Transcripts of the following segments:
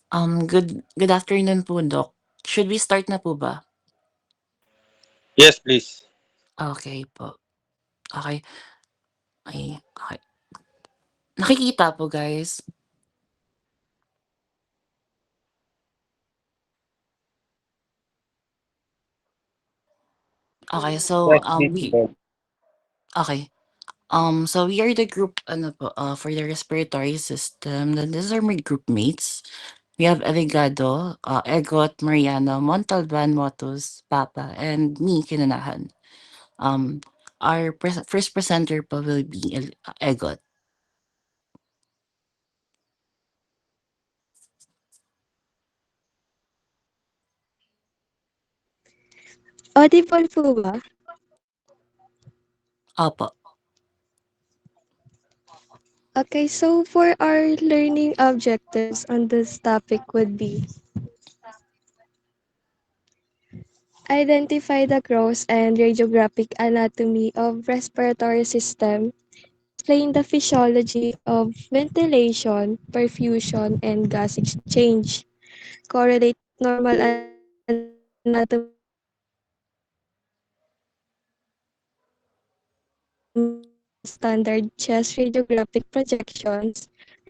Good afternoon po, Doc. Should we start na po ba? Yes, please. Okay po. Okay. Okay. Nakikita po, guys? Okay, so, Yes, please. okay. So we are the group, ano po, for the respiratory system. Then these are my group mates. We have Eligado, Egot, Mariana, Montalban, Motus, Papa, and me, Kinanahan. Um, our first presenter po will be Egot. Audible po ba? Opo. Okay, so for our learning objectives on this topic would be identify the gross and radiographic anatomy of respiratory system, explain the physiology of ventilation, perfusion, and gas exchange, correlate normal anatomy of respiratory system and standard chest radiographic projections, recommend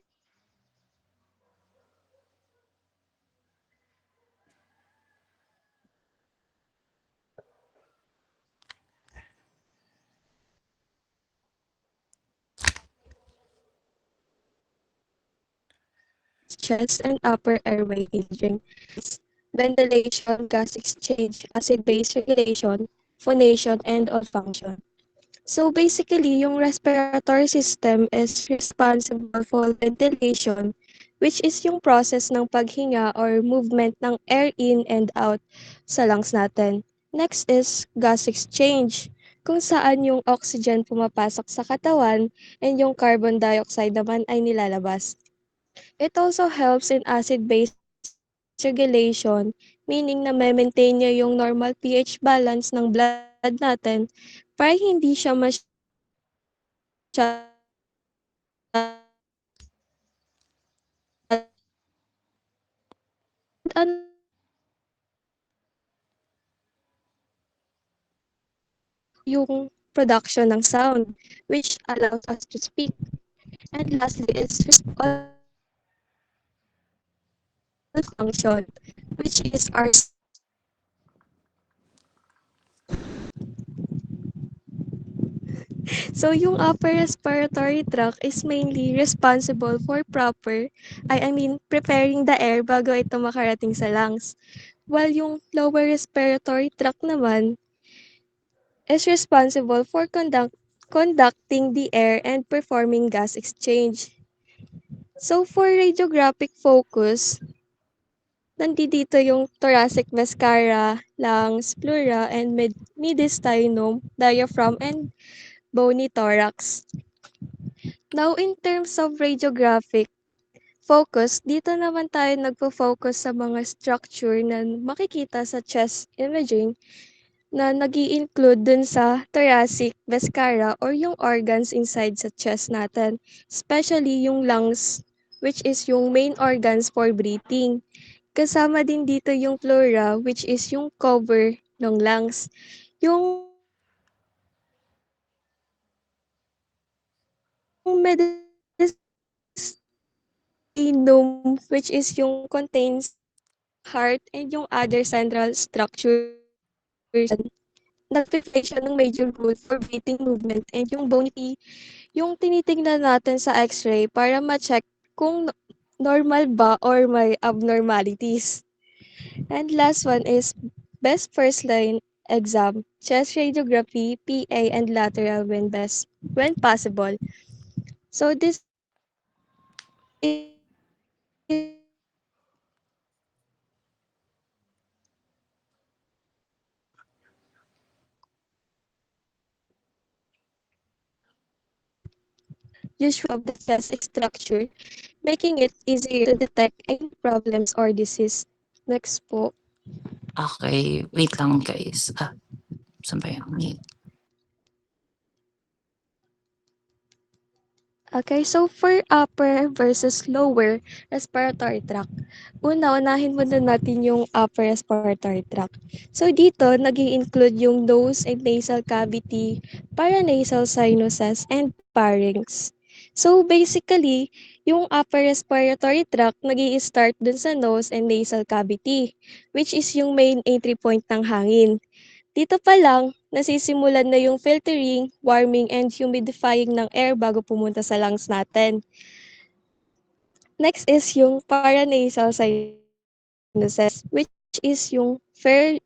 standard chest and upper airway imaging, ventilation, gas exchange, acid-base regulation, phonation, and all function. So basically, yung respiratory system is responsible for ventilation, which is yung process ng paghinga or movement ng air in and out sa lungs natin. Next is gas exchange, kung saan yung oxygen pumapasok sa katawan and yung carbon dioxide naman ay nilalabas. It also helps in acid-base regulation, meaning na maintain niya yung normal pH balance ng blood natin para hindi siya masyadong and another yung production ng sound, which allows us to speak. And lastly is all function, which is our safety function. So yung upper respiratory tract is mainly responsible for preparing the air bago ito makarating sa lungs. While yung lower respiratory tract naman is responsible for conducting the air and performing gas exchange. So for radiographic focus, nandito yung thoracic mascara, lungs, pleura, and mediastinum, diaphragm, and bony thorax. Now, in terms of radiographic focus, dito naman tayo nagpo-focus sa mga structure na makikita sa chest imaging na nag include dun sa thoracic mascara or yung organs inside sa chest natin. Especially yung lungs, which is yung main organs for breathing. Kasama din dito yung pleura, which is yung cover ng lungs. Yung mediastinum, which is yung contains heart and yung other central structures nagpe-play siya ng major role for breathing movement and yung bony yung tinitingnan natin sa x-ray para ma-check kung normal ba or may abnormalities. And last one is best first line exam, chest radiography, PA, and lateral when possible. So this is usual of the chest structure, making it easier to detect any problems or disease. Next po. Okay, wait lang, guys. Saan ba yung mute? Okay, so for upper versus lower respiratory tract, unahin muna natin yung upper respiratory tract. So dito, nag include yung nose and nasal cavity, paranasal sinuses, and pharynx. So basically, yung upper respiratory tract nag start dun sa nose and nasal cavity, which is yung main entry point ng hangin. Dito pa lang, nasisimulan na yung filtering, warming, and humidifying ng air bago pumunta sa lungs natin. Next is yung paranasal sinuses, which is yung air-filled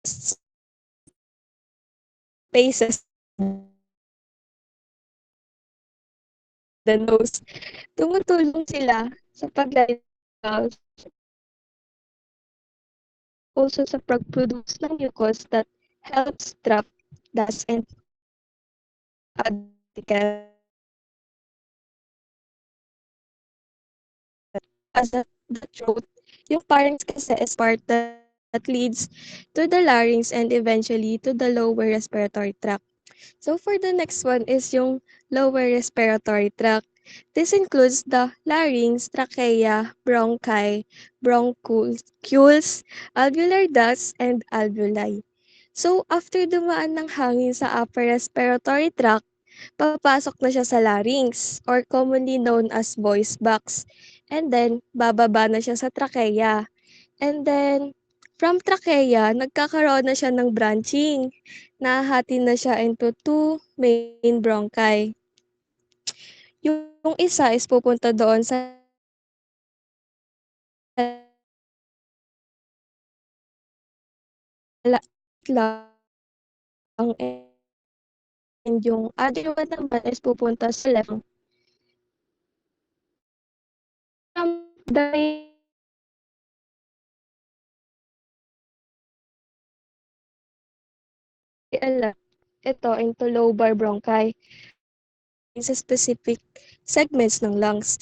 spaces the nose. Tumutulong sila sa paglalit ng also sa pag-produce ng mucus that helps trap dust and other particles as the throat. Yung pharynx kasi is part that leads to the larynx and eventually to the lower respiratory tract. So for the next one is yung lower respiratory tract. This includes the larynx, trachea, bronchi, bronchioles, alveolar ducts, and alveoli. So after dumaan ng hangin sa upper respiratory tract, papasok na siya sa larynx or commonly known as voice box. And then, bababa na siya sa trachea. And then, from trachea, nagkakaroon na siya ng branching. Nahahati na siya into two main bronchi. Yung isa is pupunta doon sa lung and yung other one naman is pupunta sa left lung. From the left, ito into lobar bronchi sa specific segments ng lungs.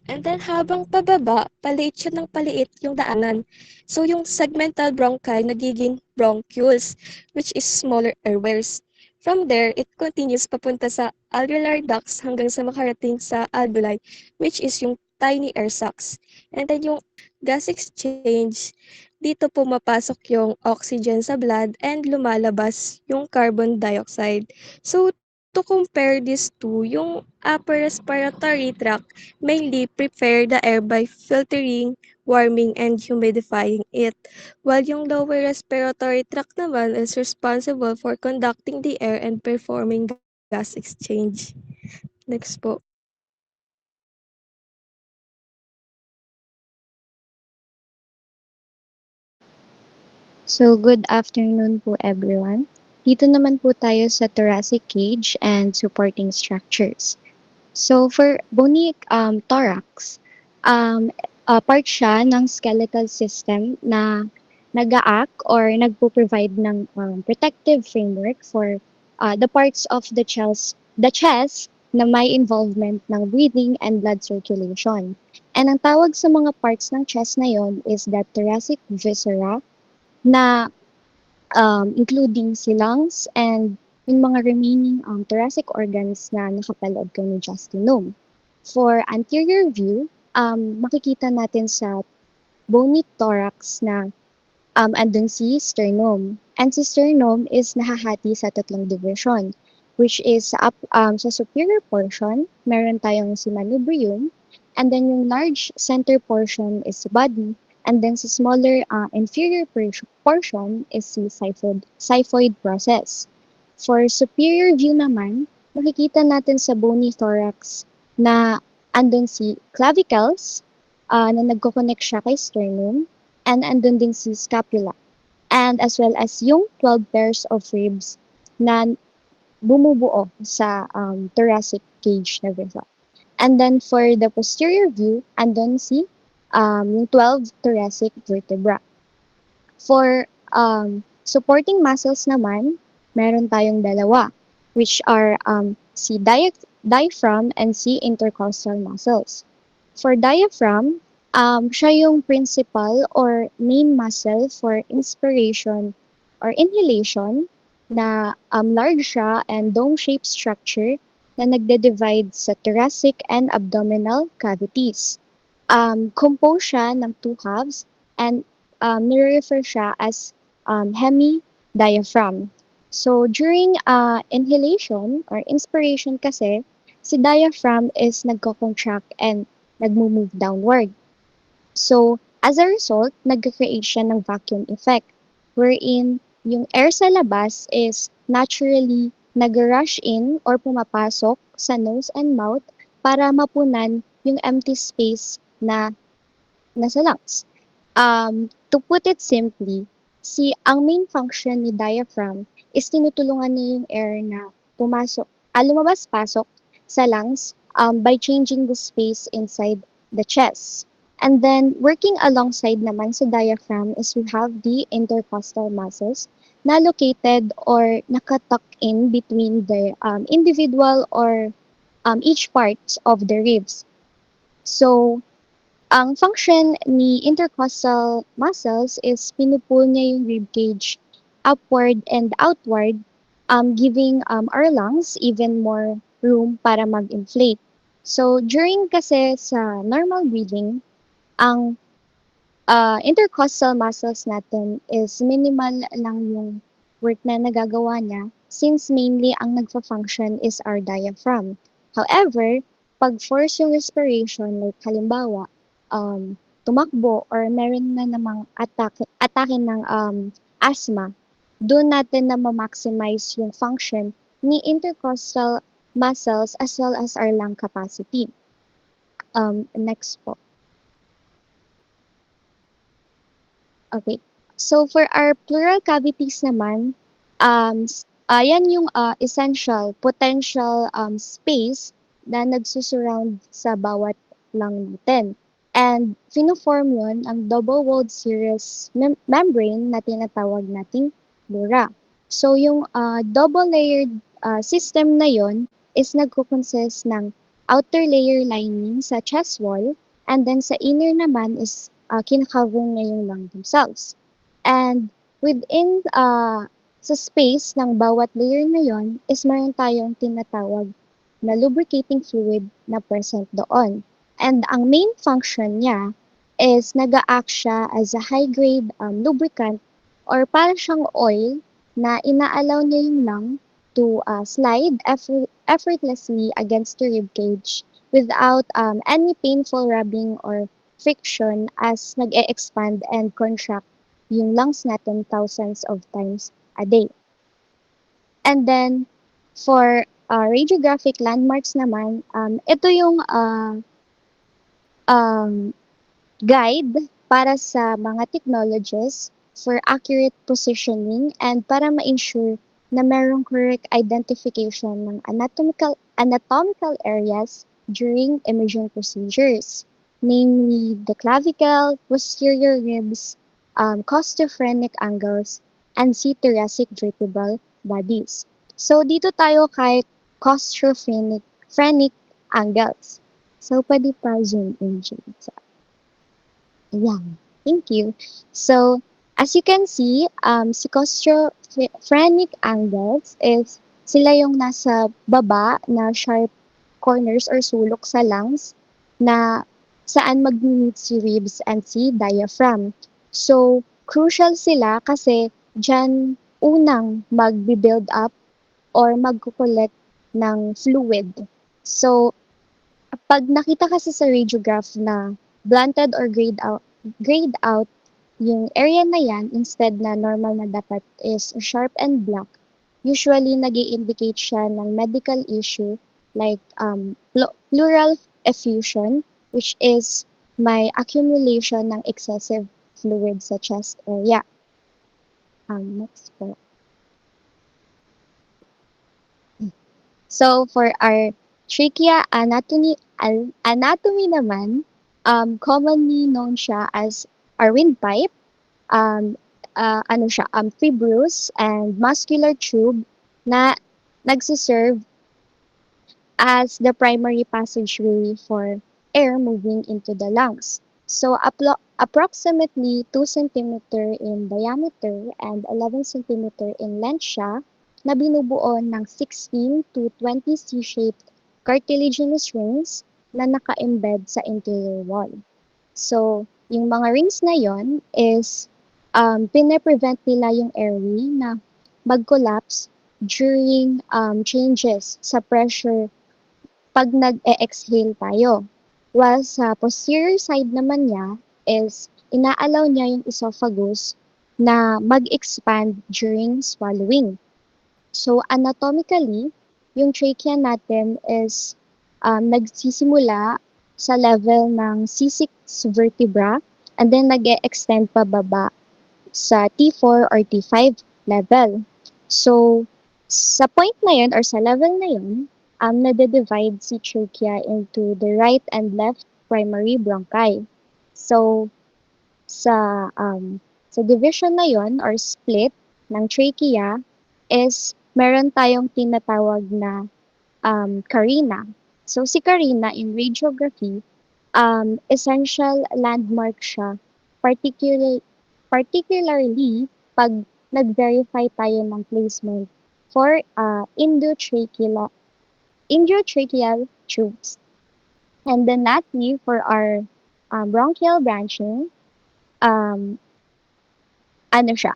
And then habang pababa, paliit siya ng paliit yung daanan. So yung segmental bronchi nagiging bronchioles, which is smaller airways. From there, it continues papunta sa alveolar ducts hanggang sa makarating sa alveoli, which is yung tiny air sacs. And then yung gas exchange, dito pumapasok yung oxygen sa blood and lumalabas yung carbon dioxide. So to compare these two, yung upper respiratory tract mainly prepare the air by filtering, warming, and humidifying it, while yung lower respiratory tract naman is responsible for conducting the air and performing gas exchange. Next po. So, good afternoon po everyone. Dito naman po tayo sa thoracic cage and supporting structures. So, for bony thorax, um, part siya ng skeletal system na nag-act or nagpo-provide ng protective framework for the parts of the chest na may involvement ng breathing and blood circulation. And ang tawag sa mga parts ng chest na yon is the thoracic viscera na including si lungs and yung mga remaining thoracic organs na nakapaloob kay ni Justinome. For anterior view, makikita natin sa bony thorax na andun si sternum. And si sternum is nahahati sa tatlong division, which is sa superior portion, meron tayong si manubrium, and then yung large center portion is si body, and then sa smaller inferior portion is si xiphoid process. For superior view naman, makikita natin sa bony thorax na andun si clavicles na nagko-connect siya kay sternum, and andun din si scapula, and as well as yung 12 pairs of ribs na bumubuo sa thoracic cage na vessel. And then for the posterior view, andun si yung 12 thoracic vertebra. For supporting muscles naman, meron tayong dalawa, which are si diaphragm and si intercostal muscles. For diaphragm, siya yung principal or main muscle for inspiration or inhalation na large siya and dome-shaped structure na nagde-divide sa thoracic and abdominal cavities. Composed siya ng two halves and nire-refer siya as hemi-diaphragm. So during inhalation or inspiration kasi, si diaphragm is nagko-contract and nagmo-move downward. So as a result, nagka-create siya ng vacuum effect wherein yung air sa labas is naturally nag-rush in or pumapasok sa nose and mouth para mapunan yung empty space na nasa lungs. To put it simply, ang main function ni diaphragm is tinutulungan niya yung air na lumabas-pasok sa lungs by changing the space inside the chest. And then, working alongside naman sa diaphragm is we have the intercostal muscles na located or nakatuck in between the individual or each parts of the ribs. So, ang function ni intercostal muscles is pinupull niya yung rib cage upward and outward, giving our lungs even more room para mag-inflate. So, during kasi sa normal breathing, ang intercostal muscles natin is minimal lang yung work na nagagawa niya since mainly ang nagfa-function is our diaphragm. However, pag force yung respiration, like halimbawa, tumakbo or meron na namang atake ng asthma, doon natin na ma-maximize yung function ni intercostal muscles as well as our lung capacity. Next po. Okay. So for our pleural cavities naman, yan yung essential potential space na nagsusurround sa bawat lung natin. And fino-form yun ang double-walled serous membrane na tinatawag nating pleura. So yung double-layered system na yon is nagko-consist ng outer layer lining sa chest wall and then sa inner naman is kinakover na yung lung themselves. And within sa space ng bawat layer na yon is meron tayong tinatawag na lubricating fluid na present doon. And ang main function niya is nag-a-act siya as a high-grade lubricant or parang siyang oil na ina-allow niya yung lung to slide effortlessly against the rib cage without any painful rubbing or friction as nag-e-expand and contract yung lungs natin thousands of times a day. And then, for radiographic landmarks naman, ito yung guide para sa mga technologies for accurate positioning and para ma-ensure na merong correct identification ng anatomical areas during imaging procedures, namely the clavicle, posterior ribs, costophrenic angles, and thoracic vertebral bodies. So, dito tayo kay costophrenic angles. So, pwede pa zoom in dyan. Ayan. Thank you. So, as you can see, si costophrenic angles is sila yung nasa baba na sharp corners or sulok sa lungs na saan mag-meet si ribs and si diaphragm. So, crucial sila kasi dyan unang mag-build up or mag-collect ng fluid. So, pag nakita kasi sa radiograph na blunted or grayed out yung area na yan, instead na normal na dapat is sharp and black, usually nag-i-indicate siya ng medical issue like pleural effusion, which is may accumulation ng excessive fluid sa chest area. Next po. So, for our trachea anatomy naman, commonly known siya as our windpipe, fibrous and muscular tube na nagsiserve as the primary passageway for air moving into the lungs. So, Approximately 2 centimeter in diameter and 11 centimeter in length siya na binubuo ng 16 to 20 C-shaped cartilaginous rings na naka-embed sa interior wall. So, yung mga rings na yon is pine-prevent nila yung airway na mag-collapse during changes sa pressure pag nag-e-exhale tayo. While sa posterior side naman niya is inaalaw niya yung esophagus na mag-expand during swallowing. So anatomically, yung trachea natin is nagsisimula sa level ng C6 vertebra and then nag-e-extend pababa sa T4 or T5 level. So, sa point na yun or sa level na yun, nade-divide si trachea into the right and left primary bronchi. So, sa division na yon or split ng trachea is meron tayong tinatawag na carina. So, si carina in radiography, essential landmark siya, particularly pag nag-verify tayo ng placement for endotracheal tubes. And then lastly, for our bronchial branching, um, ano siya,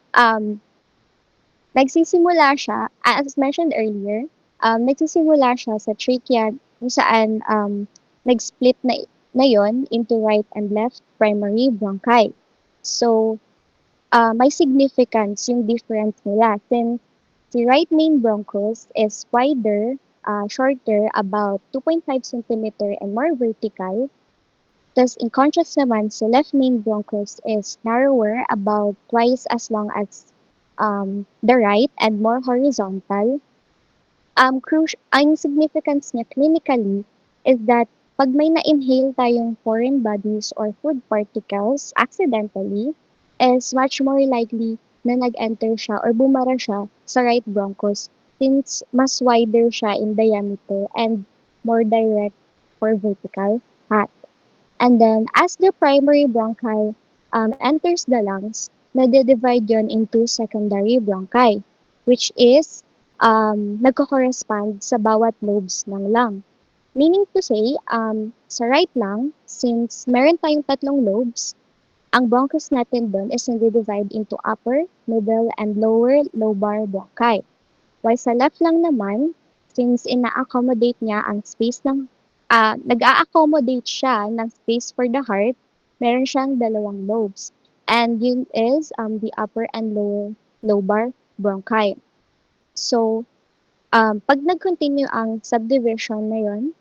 nagsisimula siya, as mentioned earlier, nagsisimula siya sa trachea kung saan nag-split na yon into right and left primary bronchi. So, may significance yung difference nila since the right main bronchus is wider, shorter, about 2.5 centimeter and more vertical. Thus, in contrast naman, sa left main bronchus is narrower, about twice as long as the right and more horizontal. Ang significance niya clinically is that pag may na-inhale tayong foreign bodies or food particles accidentally, is much more likely na nag-enter siya or bumara siya sa right bronchus since mas wider siya in diameter and more direct for vertical path. And then, as the primary bronchi enters the lungs, nade-divide yon into secondary bronchi, which is nagko-correspond sa bawat lobes ng lung. Meaning to say, sa right lung, since meron tayong tatlong lobes, ang bronchus natin doon is nade-divide into upper, middle, and lower lobar bronchi. While sa left lung naman, since ina-accommodate niya ang space ng nag-a-accommodate siya ng space for the heart, meron siyang dalawang lobes. And yun is the upper and lower lobar bronchi. So, pag nag-continue ang subdivision na yun,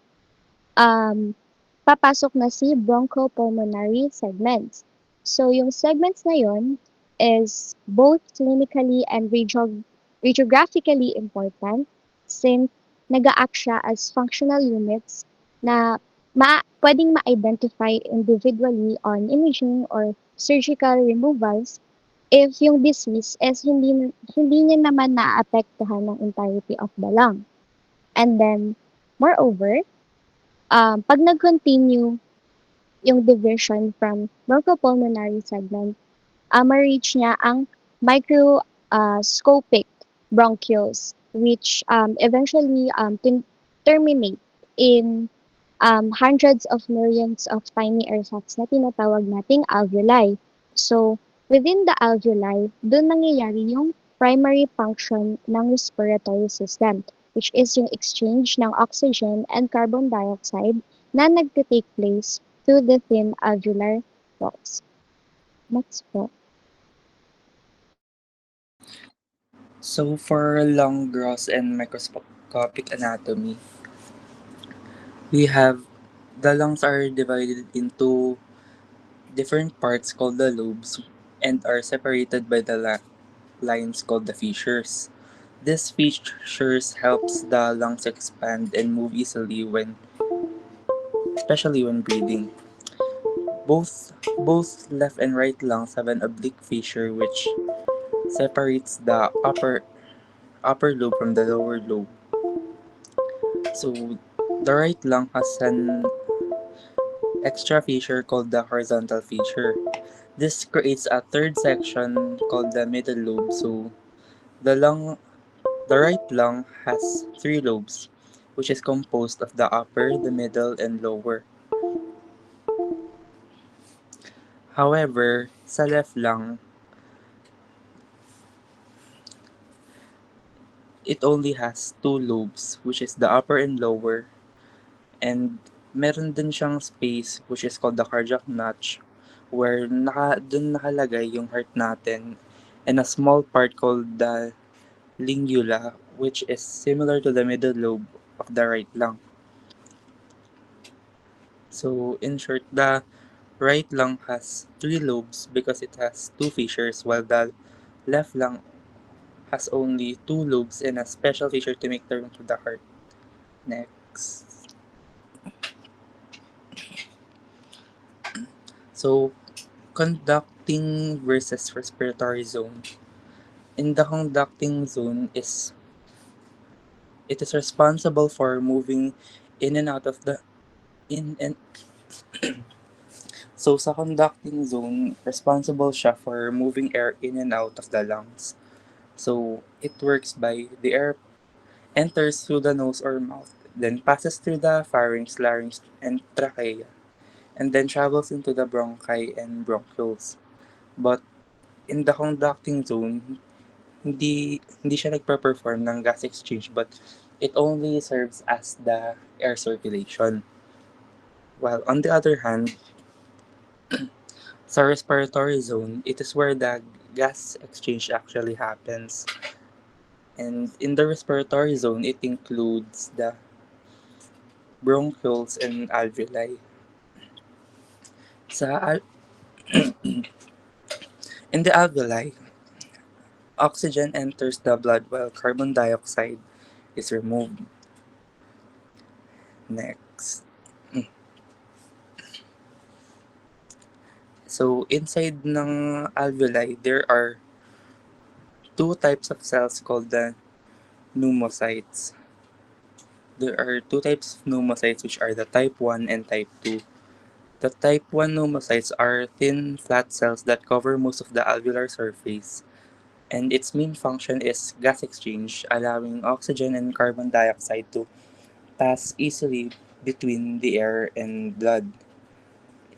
papasok na si bronchopulmonary segments. So, yung segments na yun is both clinically and radiographically important since nag-a-act siya as functional units na pwedeng ma-identify individually on imaging or surgical removals if yung disease is hindi niya naman naapektuhan ng entirety of the lung. And then, moreover, pag nag-continue yung division from bronchopulmonary segment, ma-reach niya ang microscopic bronchioles, which eventually terminate in hundreds of millions of tiny air sacs na tinatawag nating alveoli. So, within the alveoli, doon nangyayari yung primary function ng respiratory system, which is yung exchange ng oxygen and carbon dioxide na nagte-take place through the thin alveolar walls. Next po. So for lung gross and microscopic anatomy, we have the lungs are divided into different parts called the lobes and are separated by the lines called the fissures. These fissures helps the lungs expand and move easily especially when breathing. Both left and right lungs have an oblique fissure which separates the upper lobe from the lower lobe. So the right lung has an extra feature called the horizontal feature. This creates a third section called the middle lobe. So the lung, the right lung has three lobes, which is composed of the upper, the middle, and lower. However, sa left lung, it only has two lobes, which is the upper and lower, and meron din siyang space which is called the cardiac notch where dun nakalagay yung heart natin, and a small part called the lingula, which is similar to the middle lobe of the right lung. So in short, the right lung has three lobes because it has two fissures, while the left lung has only two lobes and a special feature to make the room to the heart. Next. So, conducting versus respiratory zone. In the conducting zone is it is responsible for moving in and out of the in and so sa conducting zone, responsible siya for moving air in and out of the lungs. So it works by the air enters through the nose or mouth, then passes through the pharynx, larynx, and trachea, and then travels into the bronchi and bronchioles. But in the conducting zone, hindi siya nagpe-perform ng gas exchange, but it only serves as the air circulation. While on the other hand, sa respiratory zone, it is where the gas exchange actually happens. And in the respiratory zone, it includes the bronchioles and alveoli. Sa al- in the alveoli, oxygen enters the blood while carbon dioxide is removed. Next. So, inside ng alveoli, there are two types of cells called the pneumocytes. There are two types of pneumocytes, which are the type 1 and type 2. The type 1 pneumocytes are thin, flat cells that cover most of the alveolar surface, and its main function is gas exchange, allowing oxygen and carbon dioxide to pass easily between the air and blood.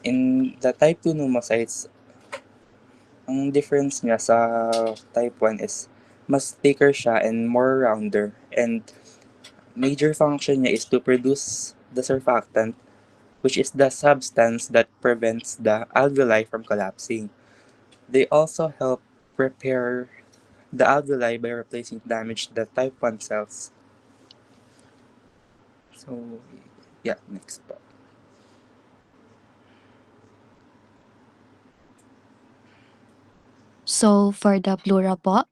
In the type 2 pneumocytes, ang difference niya sa type 1 is mas thicker siya and more rounder, and major function niya is to produce the surfactant, which is the substance that prevents the alveoli from collapsing. They also help repair the alveoli by replacing damaged the type 1 cells. So, yeah, next po. So for the pleura po,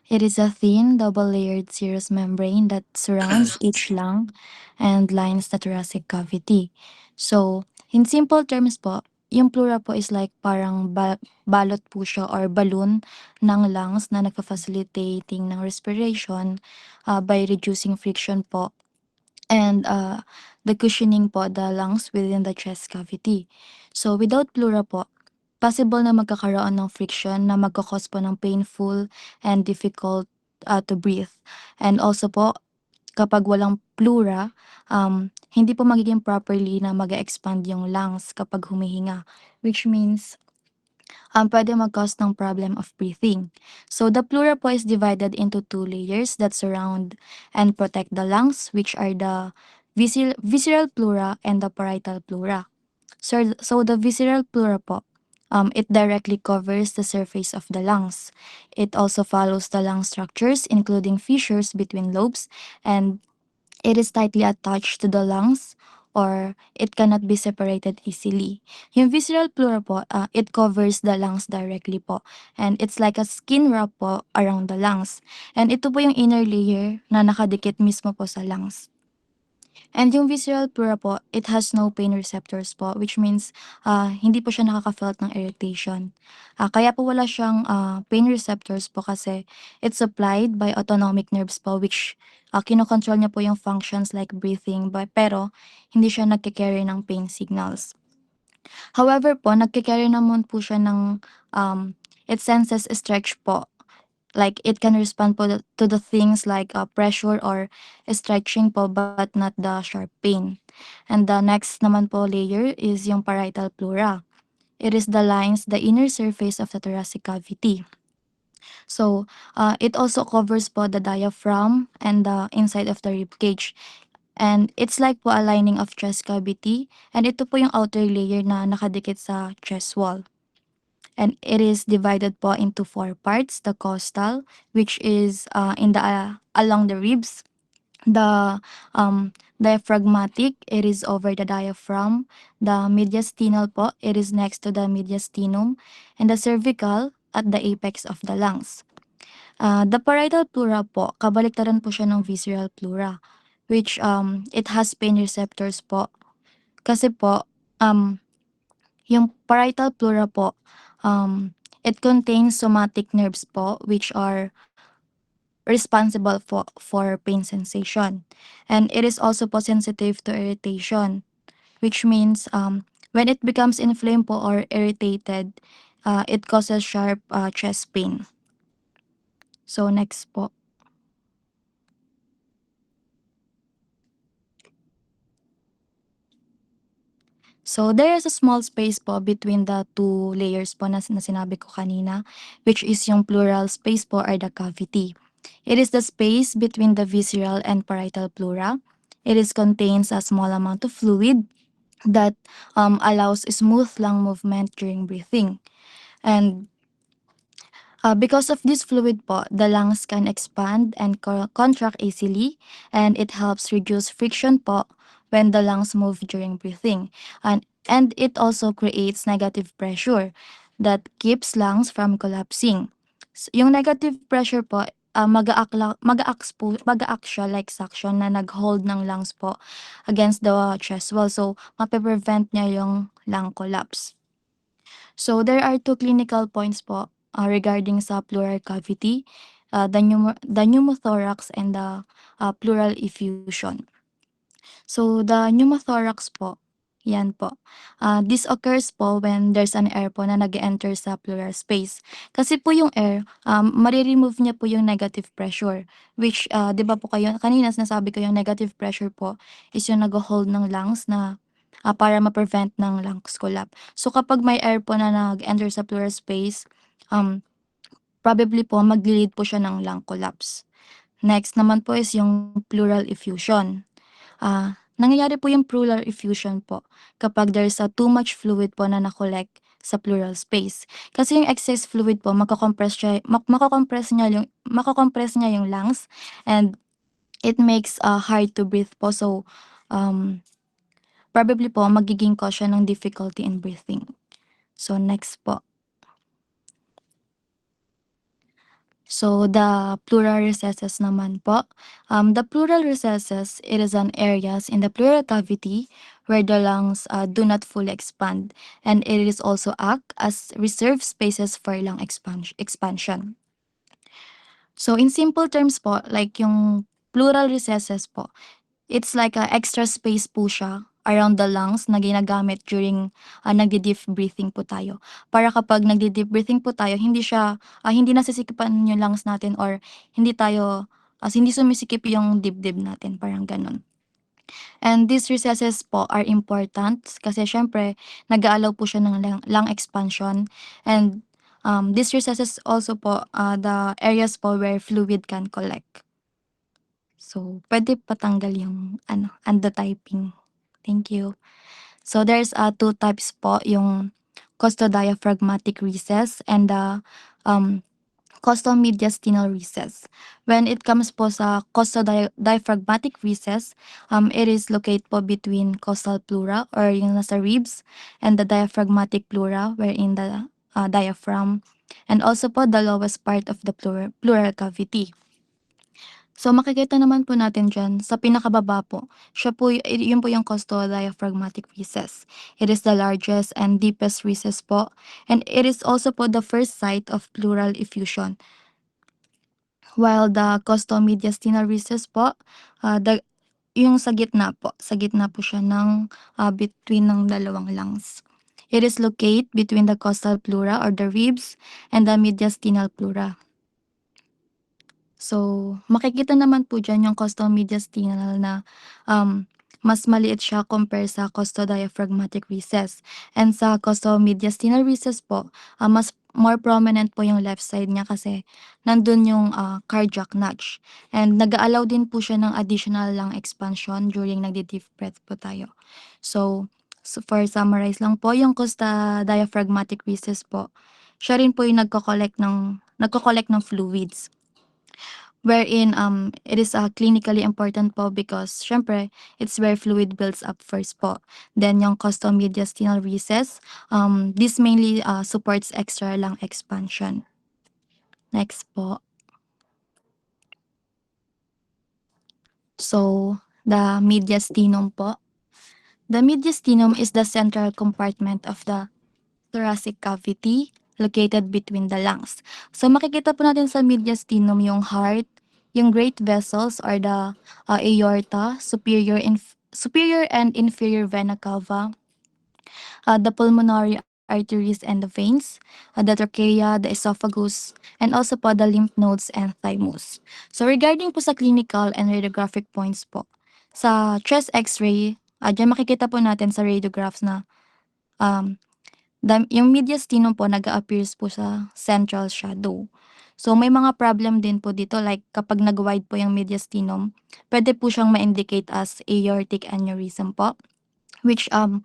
it is a thin double-layered serous membrane that surrounds each lung and lines the thoracic cavity. So in simple terms po, yung pleura po is like parang balot po siya or balloon ng lungs na nagfa-facilitating ng respiration by reducing friction po and the cushioning po the lungs within the chest cavity. So without pleura po, possible na magkakaroon ng friction na magkakos po ng painful and difficult to breathe. And also po, kapag walang pleura, hindi po magiging properly na mag-expand yung lungs kapag humihinga, which means pwede mag-cause ng problem of breathing. So the pleura po is divided into two layers that surround and protect the lungs, which are the visceral pleura and the parietal pleura. So the visceral pleura po, it directly covers the surface of the lungs. It also follows the lung structures, including fissures between lobes, and it is tightly attached to the lungs or it cannot be separated easily. Yung visceral pleura po, it covers the lungs directly po. And it's like a skin wrap po around the lungs. And ito po yung inner layer na nakadikit mismo po sa lungs. And yung visceral pleura po, it has no pain receptors po, which means hindi po siya nakaka-felt ng irritation. Kaya po wala siyang pain receptors po kasi it's supplied by autonomic nerves po, which kinokontrol niya po yung functions like breathing, pero hindi siya nagke-carry ng pain signals. However po, nagke-carry naman po siya ng, it senses stretch po. Like, it can respond po to the things like, pressure or stretching po but not the sharp pain. And the next naman po layer is yung parietal pleura. It is the lines, the inner surface of the thoracic cavity. So, it also covers po the diaphragm and the inside of the rib cage. And it's like po a lining of chest cavity. And ito po yung outer layer na nakadikit sa chest wall. And it is divided po into 4 parts. The costal, which is in the along the ribs. The diaphragmatic, it is over the diaphragm. The mediastinal po, it is next to the mediastinum. And the cervical, at the apex of the lungs. The parietal pleura po, kabaliktaran po siya ng visceral pleura, which it has pain receptors po. Kasi po, yung parietal pleura po, it contains somatic nerves po, which are responsible for pain sensation. And it is also po sensitive to irritation, which means when it becomes inflamed po or irritated, it causes sharp chest pain. So next po. So there is a small space po between the two layers po na sinabi ko kanina, which is yung pleural space po or the cavity. It is the space between the visceral and parietal pleura. It is contains a small amount of fluid that allows smooth lung movement during breathing. And because of this fluid po, the lungs can expand and contract easily, and it helps reduce friction po when the lungs move during breathing. And it also creates negative pressure that keeps lungs from collapsing. Yung negative pressure po, mag-aak siya like suction na nag-hold ng lungs po against the chest wall. So, mape-prevent niya yung lung collapse. So, there are 2 clinical points po regarding sa pleural cavity, the pneumothorax and the pleural effusion. So, the pneumothorax po, yan po. This occurs po when there's an air po na nag-enter sa pleural space. Kasi po yung air, mariremove niya po yung negative pressure, which, di ba po kayo, kanina sinasabi ko yung negative pressure po is yung nag-hold ng lungs na para ma-prevent ng lungs collapse. So, kapag may air po na nag-enter sa pleural space, probably po mag-lead po siya ng lung collapse. Next naman po is yung pleural effusion. Nangyayari po yung pleural effusion po kapag there's too much fluid po na na-collect sa pleural space. Kasi yung excess fluid po, mako-compress niya yung lungs, and it makes hard to breathe po. So, probably po magiging cause siya ng difficulty in breathing. So, next po. So, the pleural recesses naman po. The pleural recesses, it is an areas in the pleural cavity where the lungs do not fully expand, and it is also act as reserved spaces for lung expansion. So, in simple terms po, like yung pleural recesses po, it's like a extra space po siya around the lungs na ginagamit during nagdi-deep breathing po tayo. Para kapag nagdi-deep breathing po tayo, hindi nasisikipan yung lungs natin, or hindi sumisikip yung dibdib natin, parang ganun. And these recesses po are important kasi syempre nag-aalaw po siya ng lung expansion, and these recesses also po the areas po where fluid can collect. So, pwede patanggal yung endotyping. Thank you. So, there's 2 types po, yung costodiaphragmatic recess and the costomediastinal recess. When it comes po sa costodiaphragmatic recess, it is located po between costal pleura or yung nasa ribs, and the diaphragmatic pleura wherein the diaphragm, and also po the lowest part of the pleural cavity. So, makikita naman po natin dyan, sa pinakababa po, yun po yung costodiaphragmatic recess. It is the largest and deepest recess po, and it is also po the first site of pleural effusion. While the costomediastinal recess po, yung sa gitna po siya ng between ng dalawang lungs. It is located between the costal pleura or the ribs and the mediastinal pleura. So, makikita naman po diyan yung costo-mediastinal na mas maliit siya compare sa costo-diaphragmatic recess. And sa costo-mediastinal recess po, mas more prominent po yung left side niya kasi nandun yung cardiac notch. And nag-a-allow din po siya ng additional lung expansion during nagde-deep breath po tayo. So for summarize lang po, yung costo-diaphragmatic recess po, siya rin po yung nagko-collect ng fluids. Wherein, it is clinically important po because syempre, it's where fluid builds up first po. Then yung costo-mediastinal recess, this mainly supports extra lung expansion. Next po. So, the mediastinum po. The mediastinum is the central compartment of the thoracic cavity located between the lungs. So makikita po natin sa mediastinum yung heart, yung great vessels or the aorta, superior and inferior vena cava, the pulmonary arteries and the veins, the trachea, the esophagus, and also po the lymph nodes and thymus. So regarding po sa clinical and radiographic points po, sa chest x-ray, dyan makikita po natin sa radiographs na um, yung mediastinum po nag-a-appears po sa central shadow. So may mga problem din po dito like kapag nag-wide po yung mediastinum, pwede po siyang ma-indicate as aortic aneurysm po, which an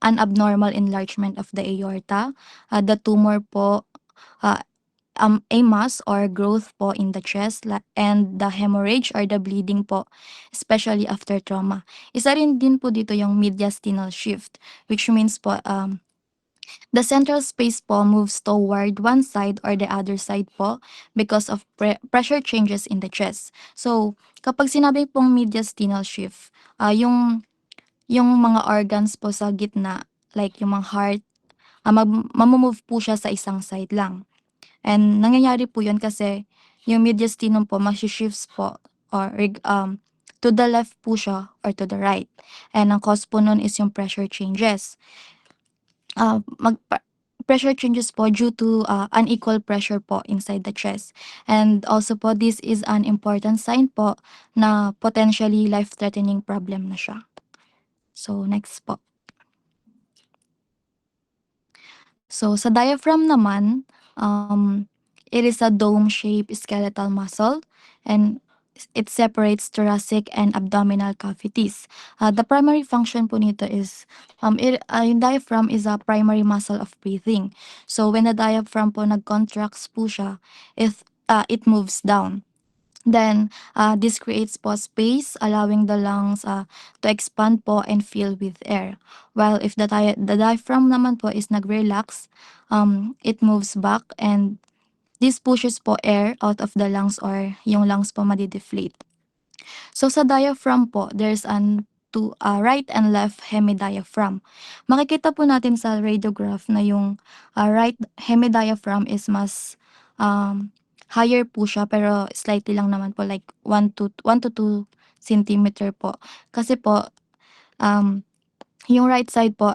abnormal enlargement of the aorta, the tumor po, a mass or growth po in the chest and the hemorrhage or the bleeding po, especially after trauma. Isa rin din po dito yung mediastinal shift, which means po the central space po moves toward one side or the other side po because of pressure changes in the chest. So, kapag sinabi pong mediastinal shift, yung mga organs po sa gitna, like yung mga heart, mamomove po siya sa isang side lang. And nangyayari po yun kasi yung mediastinum po shifts po or to the left po siya or to the right. And ang cause po nun is yung pressure changes. Pressure changes po due to unequal pressure po inside the chest. And also po, this is an important sign po na potentially life-threatening problem na siya. So, next po. So, sa diaphragm naman, it is a dome-shaped skeletal muscle and it separates thoracic and abdominal cavities. The primary function po nito is, yung diaphragm is a primary muscle of breathing. So, when the diaphragm po nag-contracts po siya, it moves down. Then, this creates po space, allowing the lungs to expand po and fill with air. While if the diaphragm naman po is nag-relax, it moves back and this pushes po air out of the lungs or yung lungs po madi-deflate. So sa diaphragm po, there's right and left hemidiaphragm. Makikita po natin sa radiograph na yung right hemidiaphragm is mas higher po siya pero slightly lang naman po like 1 to 2 centimeter po. Kasi po yung right side po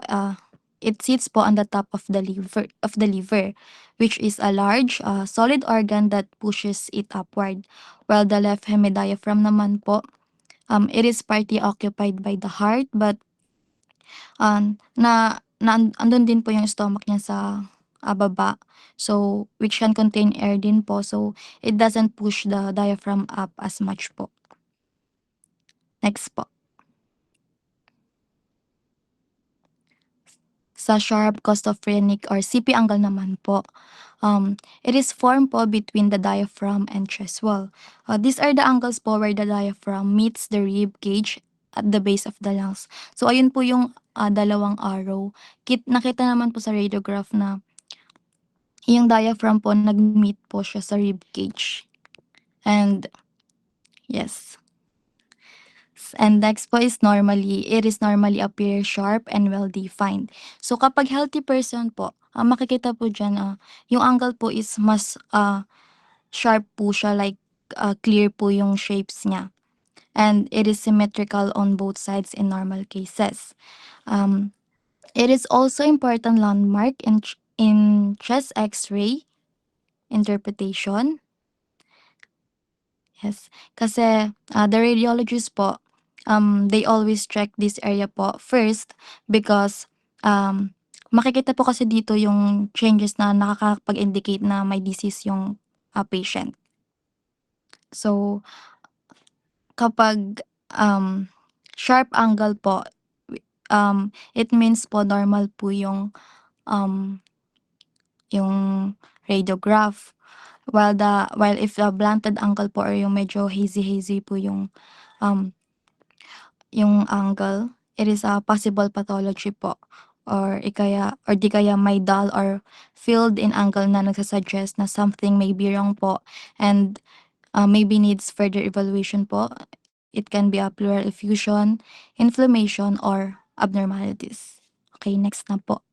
it sits po on the top of the liver which is a large solid organ that pushes it upward. While the left hemidiaphragm naman po it is partly occupied by the heart but andun din po yung stomach niya sa baba. So, which can contain air din po. So, it doesn't push the diaphragm up as much po. Next po. Sa sharp costophrenic or CP angle naman po, it is formed po between the diaphragm and chest wall. These are the angles po where the diaphragm meets the rib cage at the base of the lungs. So, ayun po yung dalawang arrow. Nakita naman po sa radiograph na yung diaphragm po nag-meet po siya sa rib cage. And yes. And next po is it is normally appear sharp and well-defined. So kapag healthy person po, makikita po dyan, yung angle po is mas sharp po siya, like clear po yung shapes niya. And it is symmetrical on both sides in normal cases. It is also important landmark in chest X-ray interpretation. Yes, kasi the radiologists po, they always check this area po first because makikita po kasi dito yung changes na nakakapag-indicate na may disease yung patient. So, kapag sharp angle po, it means po normal po um, yung radiograph. While if the blunted angle po or yung medyo hazy po yung angle, it is a possible pathology po or di kaya may dull or filled in angle na nagsa-suggest na something may be wrong po and maybe needs further evaluation po. It can be a pleural effusion, inflammation, or abnormalities. Okay, next na po.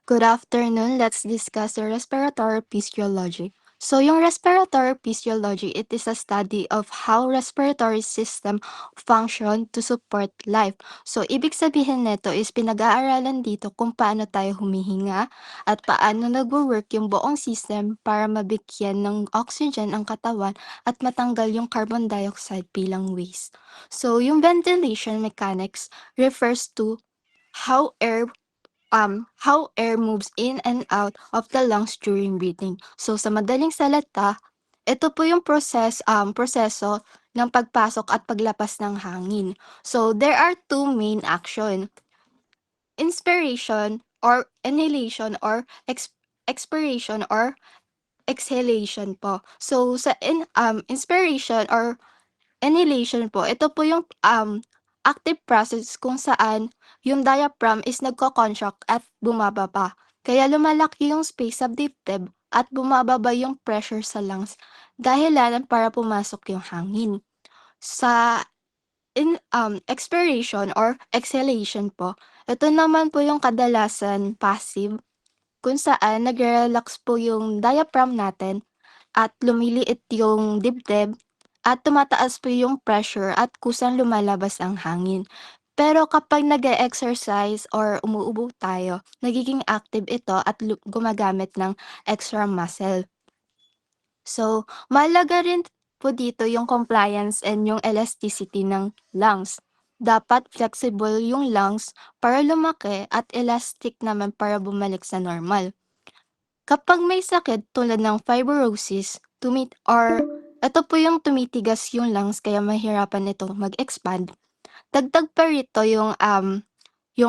Good afternoon. Let's discuss the respiratory physiology. So, yung respiratory physiology, it is a study of how respiratory system function to support life. So, ibig sabihin nito is pinag-aaralan dito kung paano tayo humihinga at paano nagwo-work yung buong system para mabigyan ng oxygen ang katawan at matanggal yung carbon dioxide bilang waste. So, yung ventilation mechanics refers to how air moves in and out of the lungs during breathing. So sa madaling salita, ito po yung proseso ng pagpasok at paglapas ng hangin. So there are two main action. Inspiration or inhalation or expiration or exhalation po. So sa inspiration or inhalation po, ito po yung active process kung saan yung diaphragm is nagko-contract at bumababa. Kaya lumalaki yung space sa dibdib at bumababa yung pressure sa lungs dahilan para pumasok yung hangin. Sa expiration or exhalation po, ito naman po yung kadalasan passive kung saan nagre-relax po yung diaphragm natin at lumiliit yung dibdib at tumataas po yung pressure at kusang lumalabas ang hangin. Pero kapag nag-e-exercise or umuubo tayo, nagiging active ito at gumagamit ng extra muscle. So, mahalaga rin po dito yung compliance and yung elasticity ng lungs. Dapat flexible yung lungs para lumaki at elastic naman para bumalik sa normal. Kapag may sakit tulad ng fibrosis, ito po yung tumitigas yung lungs kaya mahirapan ito mag-expand. Dagdag pa rito yung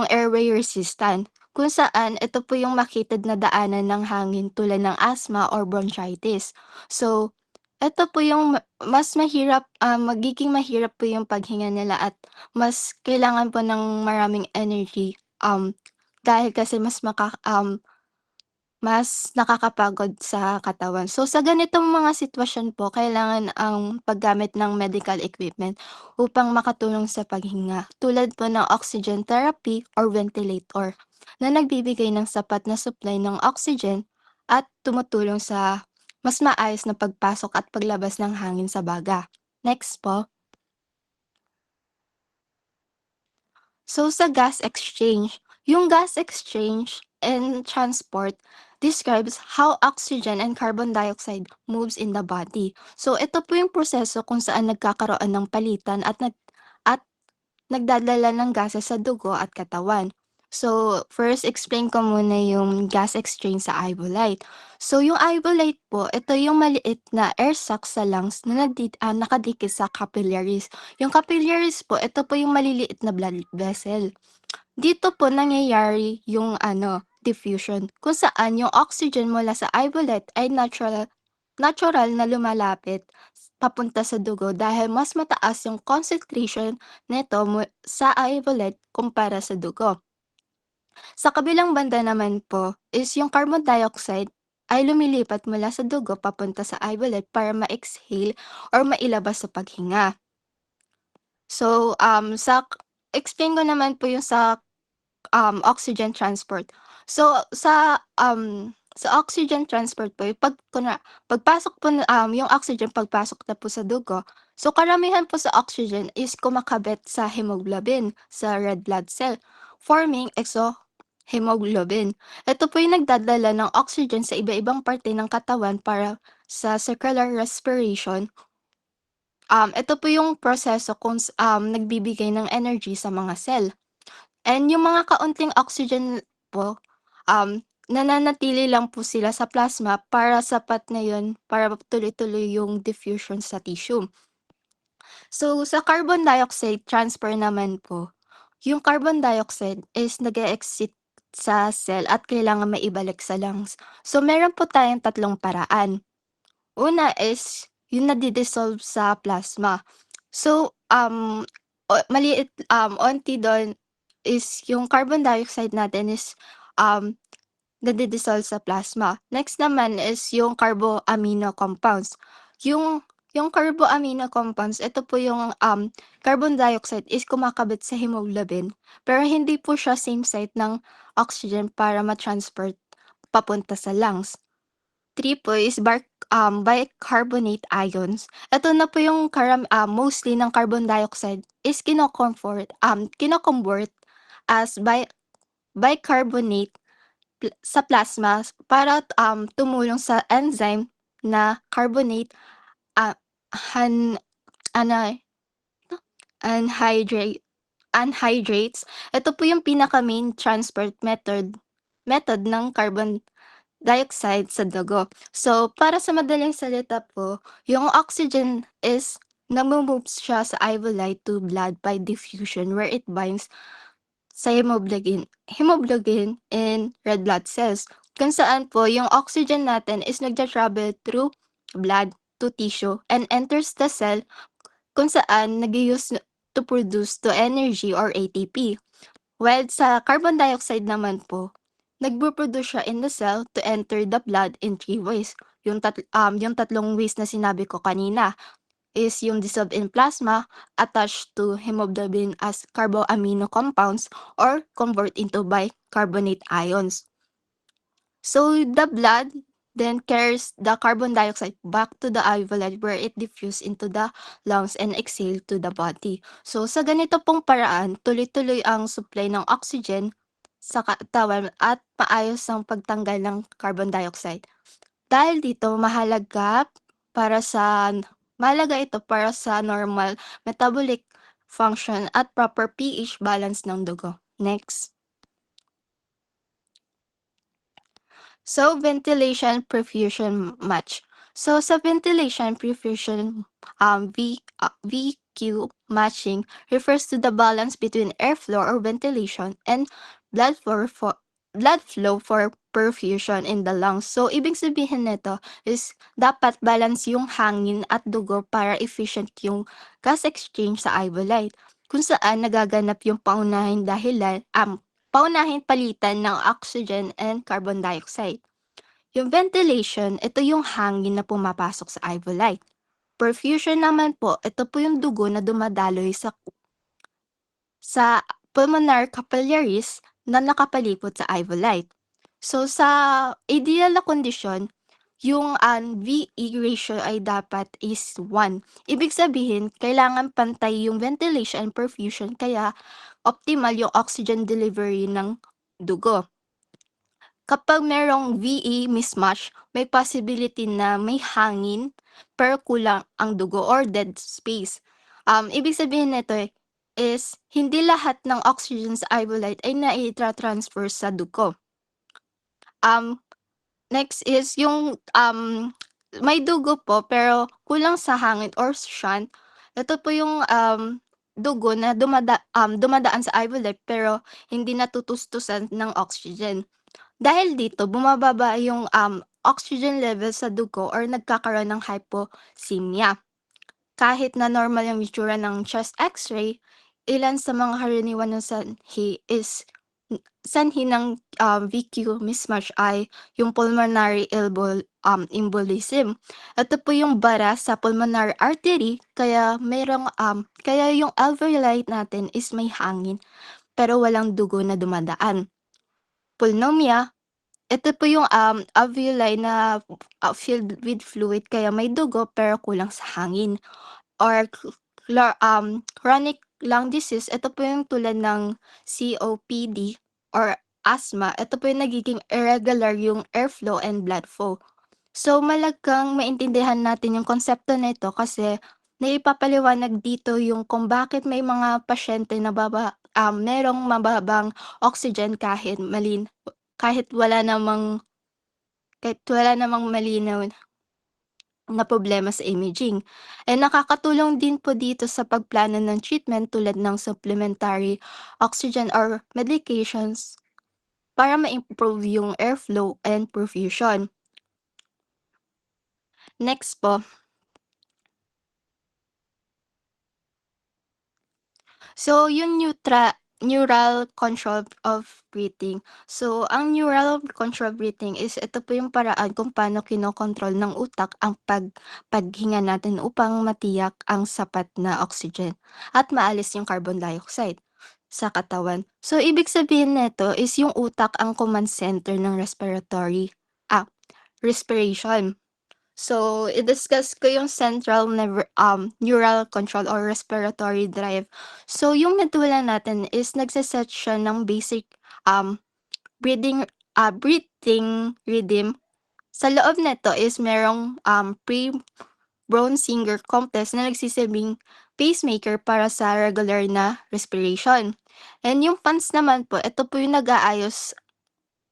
airway resistant, kung saan ito po yung makitid na daanan ng hangin tulad ng asthma or bronchitis. So, ito po yung magiging mahirap po yung paghinga nila at mas kailangan po ng maraming energy dahil kasi mas nakakapagod sa katawan. So, sa ganitong mga sitwasyon po, kailangan ang paggamit ng medical equipment upang makatulong sa paghinga, tulad po ng oxygen therapy or ventilator na nagbibigay ng sapat na supply ng oxygen at tumutulong sa mas maayos na pagpasok at paglabas ng hangin sa baga. Next po. So, sa gas exchange, yung gas exchange and transport describes how oxygen and carbon dioxide moves in the body. So, ito po yung proseso kung saan nagkakaroon ng palitan at nagdadala ng gases sa dugo at katawan. So, first explain ko muna yung gas exchange sa alveolite. So, yung alveolite po, ito yung maliit na air sacs sa lungs na nakadikit sa capillaries. Yung capillaries po, ito po yung maliliit na blood vessel. Dito po nangyayari yung diffusion, kung saan yung oxygen mula sa alveolite ay natural na lumalapit papunta sa dugo dahil mas mataas yung concentration nito sa alveolite kumpara sa dugo. Sa kabilang banda naman po is yung carbon dioxide ay lumilipat mula sa dugo papunta sa alveolite para ma-exhale or mailabas sa paghinga. So, explain ko naman po yung sa oxygen transport. So, sa oxygen transport po, pagpasok po yung oxygen pagpasok na po sa dugo, So karamihan po sa oxygen is kumakabit sa hemoglobin, sa red blood cell, forming exohemoglobin. Ito po yung nagdadala ng oxygen sa iba-ibang parte ng katawan para sa circular respiration. Ito po yung proseso kung nagbibigay ng energy sa mga cell. And yung mga kaunting oxygen po, nananatili lang po sila sa plasma para sapat na yun para tuloy-tuloy yung diffusion sa tissue. So, sa carbon dioxide transfer naman po, yung carbon dioxide is nag-e-exit sa cell at kailangan maibalik sa lungs. So, meron po tayong tatlong paraan. Una is yung nadi-dissolve sa plasma. So, maliit, onti doon is yung carbon dioxide natin is nadi-dissolve sa plasma. Next naman is yung carboamino compounds. Yung carboamino compounds, ito po yung carbon dioxide is kumakabit sa hemoglobin, pero hindi po siya same site ng oxygen para ma-transfer papunta sa lungs. 3 po is bicarbonate ions. Ito na po yung mostly ng carbon dioxide is kino-convert as bicarbonate sa plasma para tumulong sa enzyme na carbonate han ano anhydrate anhydrates. Ito po yung pinaka-main transport method ng carbon dioxide sa dugo. So, para sa madaling salita po, yung oxygen is namo-move siya sa alveoli to blood by diffusion where it binds sa hemoglobin in red blood cells. Kung saan po, yung oxygen natin is nagja-travel through blood to tissue and enters the cell kung saan nag-use to produce to energy or ATP. While sa carbon dioxide naman po, nagpo-produce siya in the cell to enter the blood in 3 ways. Yung tatlong ways na sinabi ko kanina is yung dissolved in plasma, attached to hemoglobin as carboamino compounds, or convert into bicarbonate ions. So the blood then carries the carbon dioxide back to the alveoli where it diffuses into the lungs and exhale to the body. So sa ganito pong paraan, tuloy-tuloy ang supply ng oxygen sa katawan at maayos ang pagtanggal ng carbon dioxide. Dahil dito mahalaga ito para sa normal metabolic function at proper pH balance ng dugo. Next. So, ventilation perfusion match. So, sa ventilation perfusion, VQ matching refers to the balance between airflow or ventilation and blood flow for perfusion in the lungs. So, ibig sabihin nito is dapat balance yung hangin at dugo para efficient yung gas exchange sa alveoli, kung saan nagaganap yung paunahing palitan ng oxygen and carbon dioxide. Yung ventilation, ito yung hangin na pumapasok sa alveoli. Perfusion naman po, ito po yung dugo na dumadaloy sa pulmonary capillaries na nakapalipot sa alveoli. So sa ideal na kondisyon, yung VE ratio ay dapat is 1. Ibig sabihin, kailangan pantay yung ventilation and perfusion kaya optimal yung oxygen delivery ng dugo. Kapag merong VE mismatch, may possibility na may hangin pero kulang ang dugo or dead space. Ibig sabihin nito is hindi lahat ng oxygen sa alveoli ay nai-transfer sa dugo. Next is yung may dugo po pero kulang sa hangin or shunt. Ito po yung dugo na dumadaan sa alveoli pero hindi natutustusan ng oxygen. Dahil dito, bumababa yung oxygen level sa dugo or nagkakaroon ng hypoxemia. Kahit na normal yung itsura ng chest x-ray, ilan sa mga karaniwan ng sanhi ng VQ mismatch ay yung pulmonary embolism. Ito po yung bara sa pulmonary artery, kaya yung alveoli natin is may hangin pero walang dugo na dumadaan. Pulmonia, ito po yung alveoli na filled with fluid kaya may dugo pero kulang sa hangin. or chronic lung disease, ito po yung tulad ng COPD or asthma, ito po yung nagiging irregular yung airflow and blood flow. So, malagang maintindihan natin yung konsepto na ito kasi naipapaliwanag dito yung kung bakit may mga pasyente na merong mababang oxygen kahit wala namang malinaw na problema sa imaging. Nakakatulong din po dito sa pagplano ng treatment tulad ng supplementary oxygen or medications para ma-improve yung airflow and perfusion. Next po. So, yung neural control of breathing. So, ang neural control breathing is ito po yung paraan kung paano kinokontrol ng utak ang paghinga natin upang matiyak ang sapat na oxygen at maalis yung carbon dioxide sa katawan. So, ibig sabihin nito is yung utak ang command center ng respiration. So, i-discuss ko yung central neural control or respiratory drive. So, yung medulla natin is nagsaset siya ng basic breathing rhythm. Sa loob nito is merong pre-Brown-Singer complex na nagsisilbing pacemaker para sa regular na respiration. And yung pans naman po, ito po yung nag-aayos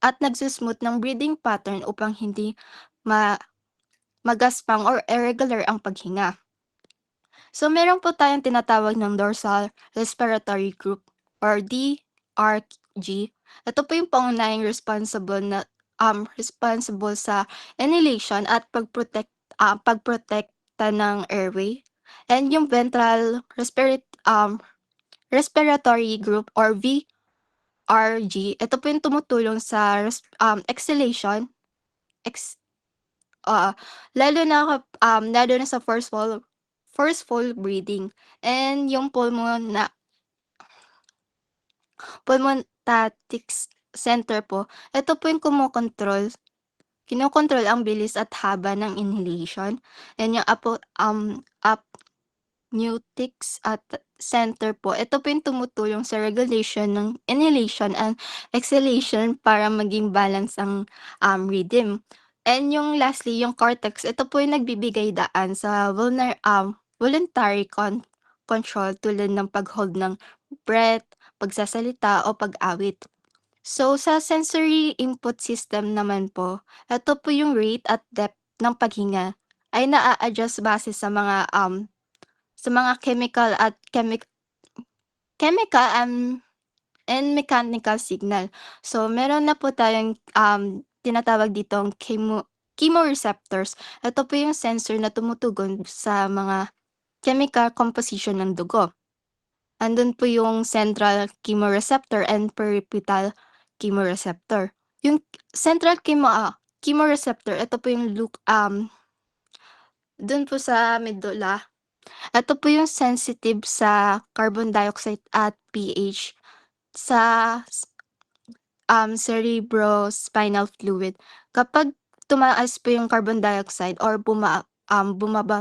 at nagsusmooth ng breathing pattern upang hindi magaspang or irregular ang paghinga. So, meron po tayong tinatawag ng dorsal respiratory group or DRG. Ito po yung pangunahing responsible sa inhalation at pagprotekta ng airway. And yung ventral respiratory group or VRG, ito po yung tumutulong sa exhalation, lalo na sa forceful breathing and yung pulmonatics center po, ito po yung kinokontrol ang bilis at haba ng inhalation. And yung apneutics at center po, ito po yung tumutulong sa regulation ng inhalation and exhalation para maging balance ang rhythm. And yung lastly, yung cortex, ito po yung nagbibigay daan sa voluntary control tulad ng pag-hold ng breath, pagsasalita o pag-awit. So, sa sensory input system naman po, ito po yung rate at depth ng paghinga ay naa-adjust base sa mga chemical and mechanical signal. So, meron na po tayong tinatawag ditong chemoreceptors. Ito po yung sensor na tumutugon sa mga chemical composition ng dugo. Andun po yung central chemoreceptor and peripheral chemoreceptor. Yung central chemoreceptor, ito po yung dun po sa medulla. Ito po yung sensitive sa carbon dioxide at pH sa cerebrospinal fluid. Kapag tumaas po yung carbon dioxide or bumaba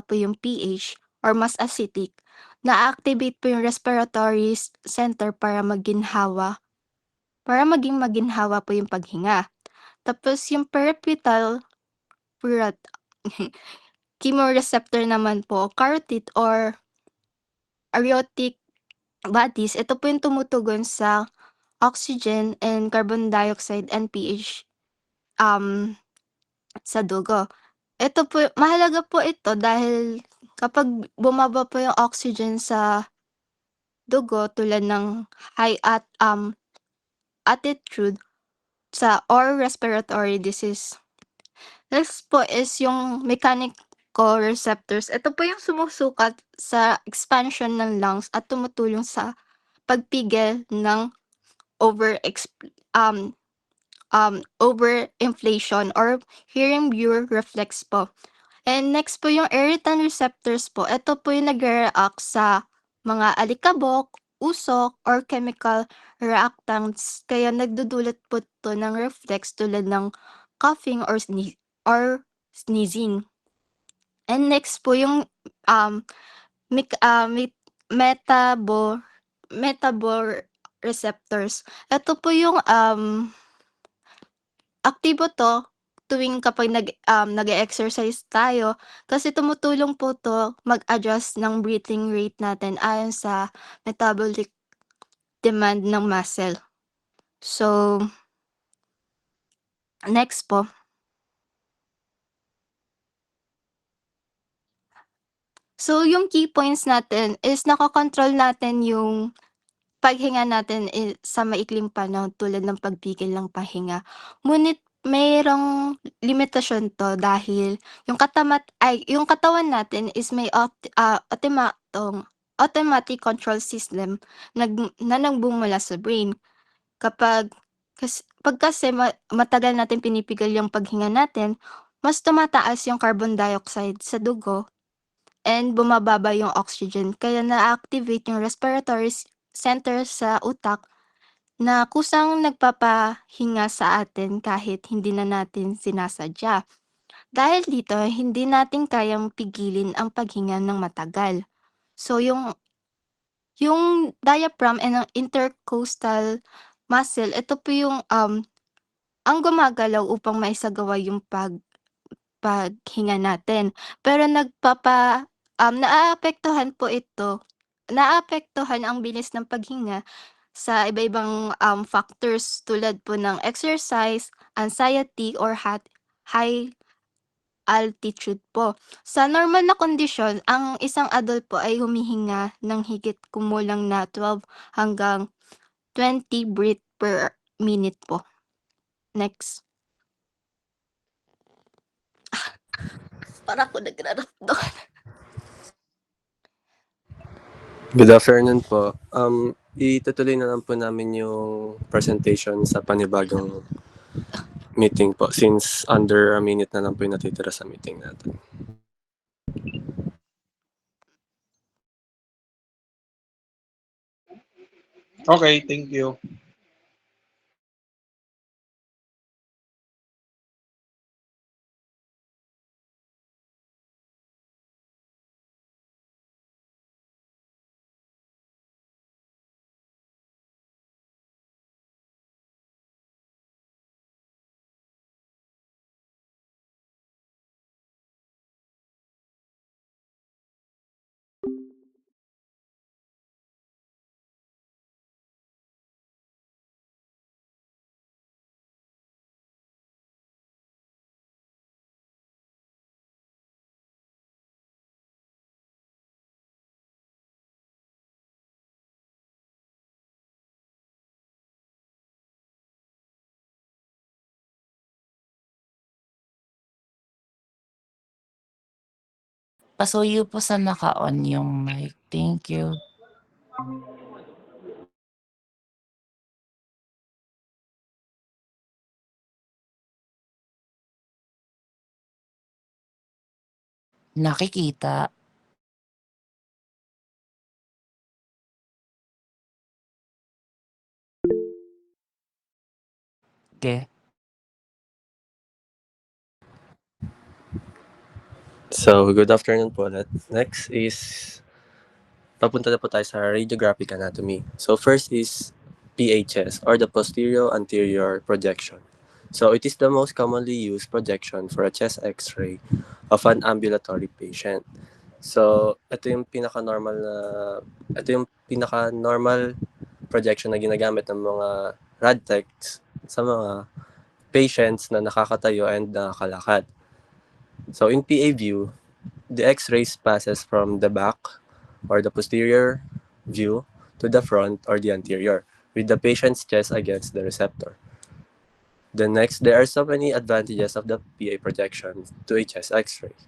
po yung pH or mas acidic, na-activate po yung respiratory center para maging maginhawa po yung paghinga. Tapos yung peripheral chemoreceptor naman po, carotid or aortic bodies, ito po yung tumutugon sa oxygen and carbon dioxide and pH sa dugo. Ito po, mahalaga po ito dahil kapag bumaba po yung oxygen sa dugo tulad ng high altitude or respiratory disease. Next po is yung mechanoreceptors. Ito po yung sumusukat sa expansion ng lungs at tumutulong sa pagpigil ng overinflation or hearing bureau reflex po. And next po yung irritant receptors po. Ito po yung nagre-react sa mga alikabok, usok, or chemical reactants. Kaya nagdudulot po ito ng reflex tulad ng coughing or sneezing. And next po yung metaboreceptors. Ito po yung aktibo 'to tuwing kapag nag-e-exercise tayo kasi tumutulong po 'to mag-adjust ng breathing rate natin ayon sa metabolic demand ng muscle. So, next po. So, yung key points natin is nakokontrol natin yung paghinga natin sa maikling panahon tulad ng pagpigil ng pahinga. Ngunit mayroong limitasyon 'to dahil yung katawan natin is may automatic control system na nagbumula sa brain. Pag kasi matagal natin pinipigil yung paghinga natin, mas tumataas yung carbon dioxide sa dugo and bumababa yung oxygen kaya na-activate yung respiratory center sa utak na kusang nagpapahinga sa atin kahit hindi na natin sinasadya. Dahil dito, hindi natin kayang pigilin ang paghinga ng matagal. So, yung diaphragm and ang intercostal muscle, ito po yung ang gumagalaw upang maisagawa yung paghinga natin. Pero naaapektuhan ang bilis ng paghinga sa iba-ibang factors tulad po ng exercise, anxiety, or high altitude po. Sa normal na kondisyon, ang isang adult po ay humihinga ng higit kumulang na 12 hanggang 20 breath per minute po. Next. Para ako nagraramdam. Good afternoon po. Itutuloy na lang po namin yung presentation sa panibagong meeting po since under a minute na lang po yung natitira sa meeting natin. Okay, thank you. Pasuyo po sa naka-on yung mic. Thank you. Nakikita. Okay. So, good afternoon po ulit. Next is, papunta na po tayo sa radiographic anatomy. So, first is PHS or the posterior anterior projection. So, it is the most commonly used projection for a chest x-ray of an ambulatory patient. So, ito yung pinaka-normal projection na ginagamit ng mga rad techs sa mga patients na nakakatayo and nakakalakad. So, in PA view, the x-rays passes from the back or the posterior view to the front or the anterior with the patient's chest against the receptor. The next, there are so many advantages of the PA projection to a chest x-ray.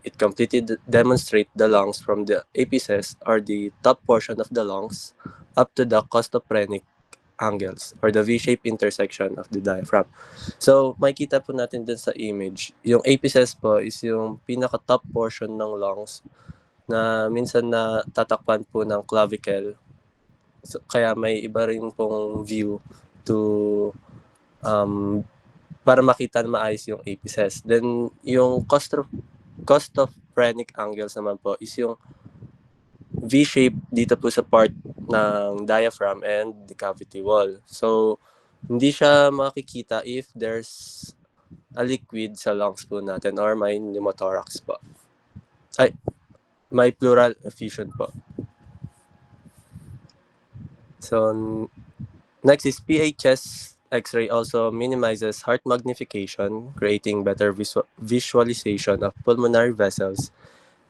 It completely demonstrates the lungs from the apices or the top portion of the lungs up to the costophrenic angles or the V-shaped intersection of the diaphragm. So, makikita po natin din sa image, yung apices po is yung pinaka-top portion ng lungs na minsan na tatakpan po ng clavicle. So, kaya may iba rin pong view to para makita na maayos yung apices. Then, yung costophrenic angles naman po is yung V-shape dito po sa part ng diaphragm and the cavity wall. So, hindi siya makikita if there's a liquid sa lungs po natin or may pneumothorax po. Ay, may pleural effusion po. So, next is PHS X-ray also minimizes heart magnification, creating better visualization of pulmonary vessels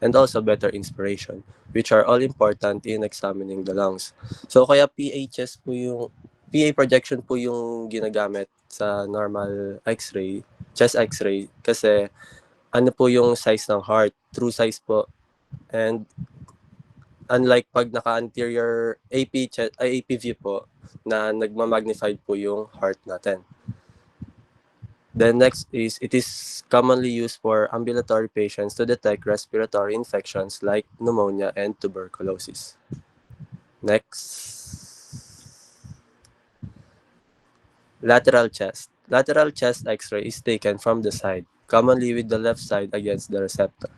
and also better inspiration, which are all important in examining the lungs. So, kaya PHS po yung PA projection po yung ginagamit sa normal X-ray, chest X-ray, kasi ano po yung size ng heart, true size po. And unlike pag naka-anterior AP view po, na nagma-magnified po yung heart natin. Then next is, it is commonly used for ambulatory patients to detect respiratory infections like pneumonia and tuberculosis. Next. Lateral chest. Lateral chest X-ray is taken from the side, commonly with the left side against the receptor.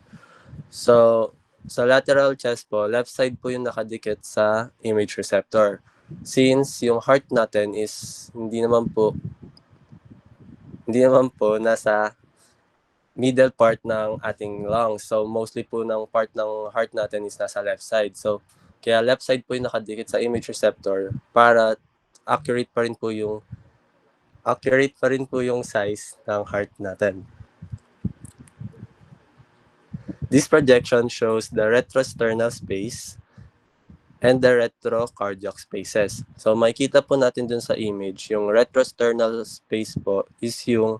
So, sa lateral chest po, left side po yung nakadikit sa image receptor. Since yung heart natin is hindi naman po nasa middle part ng ating lungs. So, mostly po ng part ng heart natin is nasa left side. So, kaya left side po yung nakadikit sa image receptor para accurate pa rin po yung size ng heart natin. This projection shows the retrosternal space and the retrocardiac spaces. So, makikita po natin dun sa image, yung retrosternal space po is yung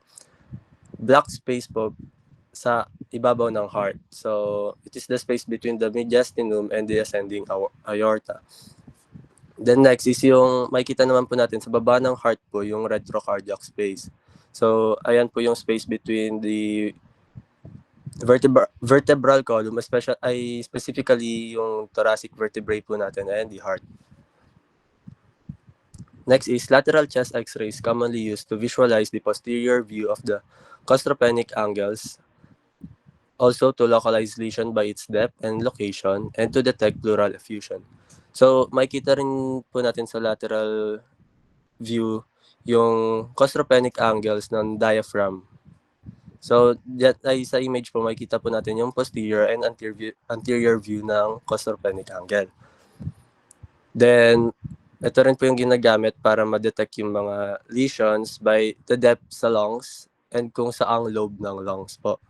black space po sa ibabaw ng heart. So, it is the space between the mediastinum and the ascending aorta. Then next is yung makikita naman po natin sa baba ng heart po yung retrocardiac space. So, ayan po yung space between the vertebral column, specifically yung thoracic vertebrae po natin and the heart. Next is lateral chest X-ray is commonly used to visualize the posterior view of the costopenic angles, also to localize lesion by its depth and location, and to detect pleural effusion. So, makikita rin po natin sa lateral view yung costopenic angles ng diaphragm. So, sa image po, makikita po natin yung posterior and anterior view ng costopenic angle. Then, ito rin po yung ginagamit para ma-detect yung mga lesions by the depth sa lungs and kung saang lobe ng lungs po.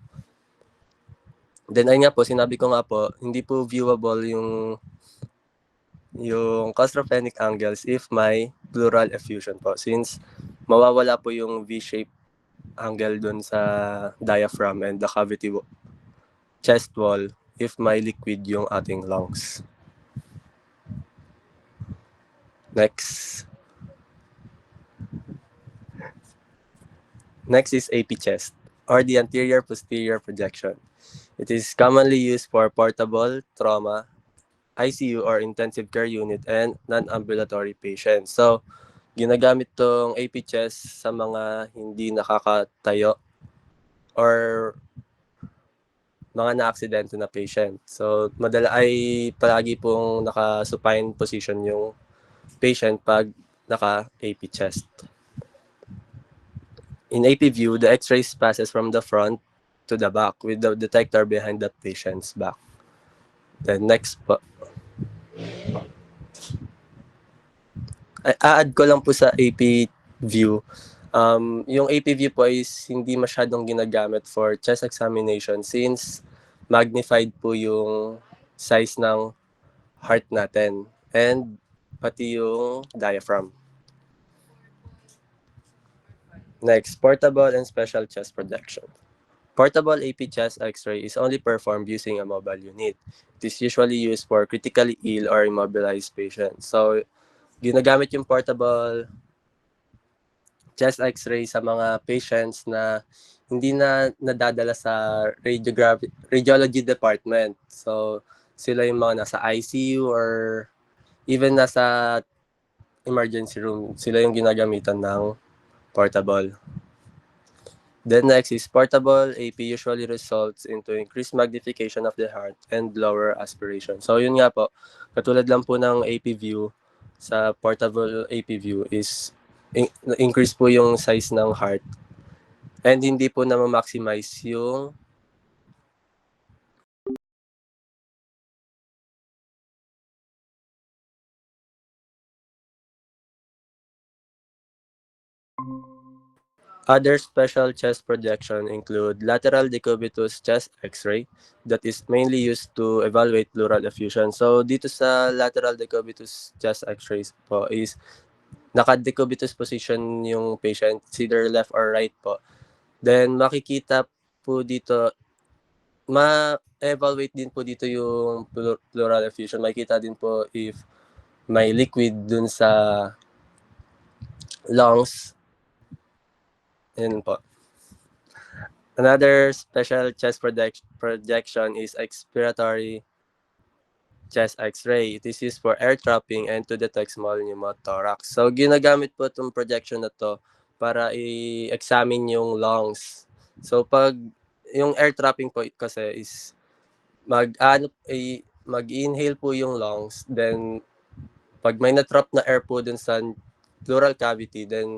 Then, ayun nga po, sinabi ko nga po, hindi po viewable yung costopenic angles if may pleural effusion po, since mawawala po yung V-shape angle dun sa diaphragm and the cavity chest wall if may liquid yung ating lungs. Next. Next is AP chest, or the anterior posterior projection. It is commonly used for portable trauma, ICU or intensive care unit, and non-ambulatory patients. So, ginagamit tong AP chest sa mga hindi nakakatayo or mga na-aksidente na patient. So, palagi pong naka-supine position yung patient pag naka-AP chest. In AP view, the X-rays passes from the front to the back with the detector behind the patient's back. Then next po. I-add ko lang po sa AP view. Yung AP view po is hindi masyadong ginagamit for chest examination since magnified po yung size ng heart natin and pati yung diaphragm. Next, portable and special chest projection. Portable AP chest X-ray is only performed using a mobile unit. It is usually used for critically ill or immobilized patients. So, ginagamit yung portable chest X-ray sa mga patients na hindi na nadadala sa radiology department. So, sila yung mga nasa ICU or even nasa emergency room. Sila yung ginagamitan ng portable. Then next is portable AP usually results into increased magnification of the heart and lower aspiration. So yun nga po, katulad lang po ng AP view, sa portable AP view is increase po yung size ng heart and hindi po na ma-maximize yung other special chest projection include lateral decubitus chest x-ray that is mainly used to evaluate pleural effusion. So dito sa lateral decubitus chest x-rays po is naka-decubitus position yung patient, it's either left or right po. Then makikita po dito, ma-evaluate din po dito yung pleural effusion. Makikita din po if may liquid dun sa lungs. Yun po. Another special chest projection is expiratory chest x-ray. It is used for air trapping and to detect small pneumothorax. So ginagamit po itong projection na to para i-examine yung lungs. So pag yung air trapping po kasi is mag-inhale po yung lungs, then pag may na-trap na air po dun sa pleural cavity, then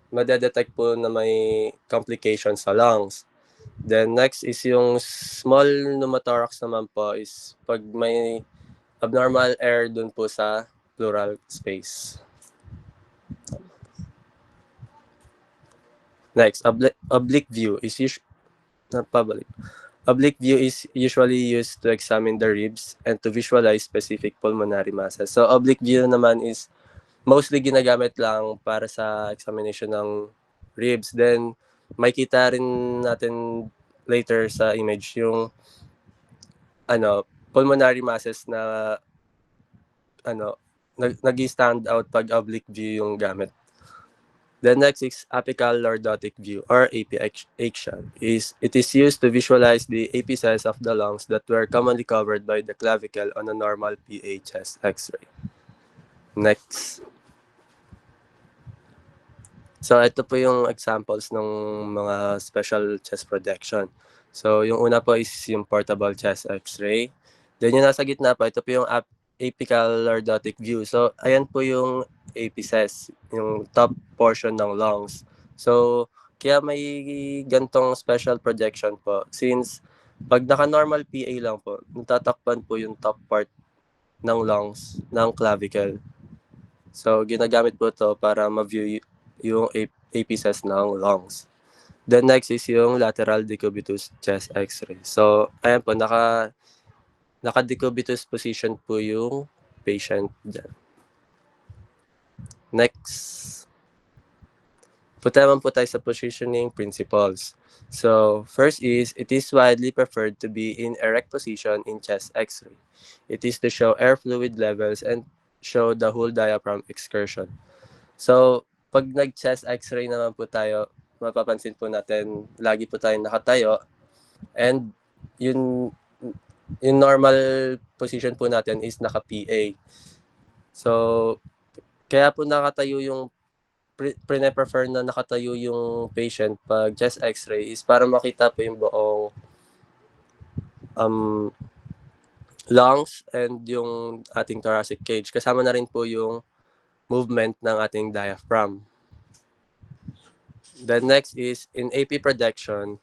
madedetect po na may complications sa lungs. Then next is yung small pneumothorax naman po is pag may abnormal air dun po sa pleural space. Next, oblique view is Oblique view is usually used to examine the ribs and to visualize specific pulmonary masses. So oblique view naman is mostly ginagamit lang para sa examination ng ribs. Then makita rin natin later sa image yung pulmonary masses na nag-stand out pag oblique view yung gamit. The next is apical lordotic view or apiation. It is used to visualize the apices of the lungs that were commonly covered by the clavicle on a normal PA chest X-ray. Next. So ito po yung examples ng mga special chest projection. So yung una po is yung portable chest X-ray. Then yung nasa gitna po, ito po yung apical lordotic view. So ayan po yung apices, yung top portion ng lungs. So kaya may gantong special projection po since pag naka-normal PA lang po, natatakpan po yung top part ng lungs ng clavicle. So ginagamit po to para ma-view yung apices ng lungs. Then next is yung lateral decubitus chest x-ray. So ayan po, naka-decubitus position po yung patient dyan. Next. Punta naman po tayo sa positioning principles. So first is, it is widely preferred to be in erect position in chest x-ray. It is to show air fluid levels and show the whole diaphragm excursion. So pag nag-chest x-ray naman po tayo, mapapansin po natin, lagi po tayong nakatayo. And yung normal position po natin is naka-PA. So, kaya po nakatayo yung, pre-prefer na nakatayo yung patient pag chest x-ray is para makita po yung buong lungs and yung ating thoracic cage. Kasama na rin po yung movement ng ating diaphragm. The next is, in AP projection,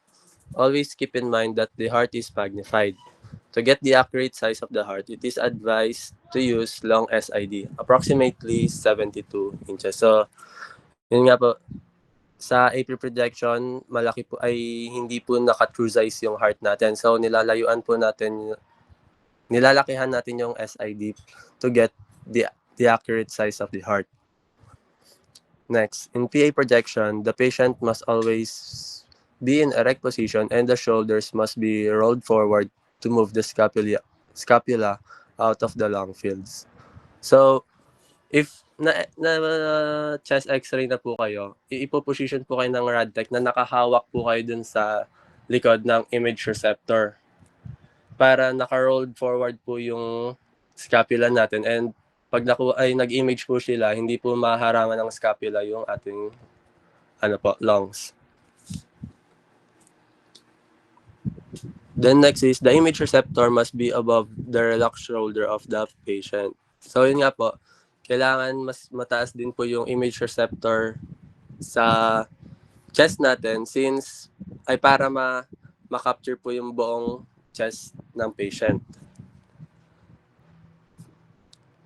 always keep in mind that the heart is magnified. To get the accurate size of the heart, it is advised to use long SID, approximately 72 inches. So, yun nga po, sa AP projection, malaki po ay hindi po naka-true size yung heart natin. So, nilalakihan natin yung SID to get the accurate size of the heart. Next, in PA projection, the patient must always be in erect position and the shoulders must be rolled forward to move the scapula out of the lung fields. So, if na chest x-ray na po kayo, ipo-position po kayo ng Radtech na nakahawak po kayo dun sa likod ng image receptor para naka-rolled forward po yung scapula natin, and pag nag-image po sila, hindi po maharangan ng scapula yung ating lungs. Then next is the image receptor must be above the relaxed shoulder of the patient. So yun nga po, kailangan mas mataas din po yung image receptor sa chest natin since ay para ma-capture po yung buong chest ng patient.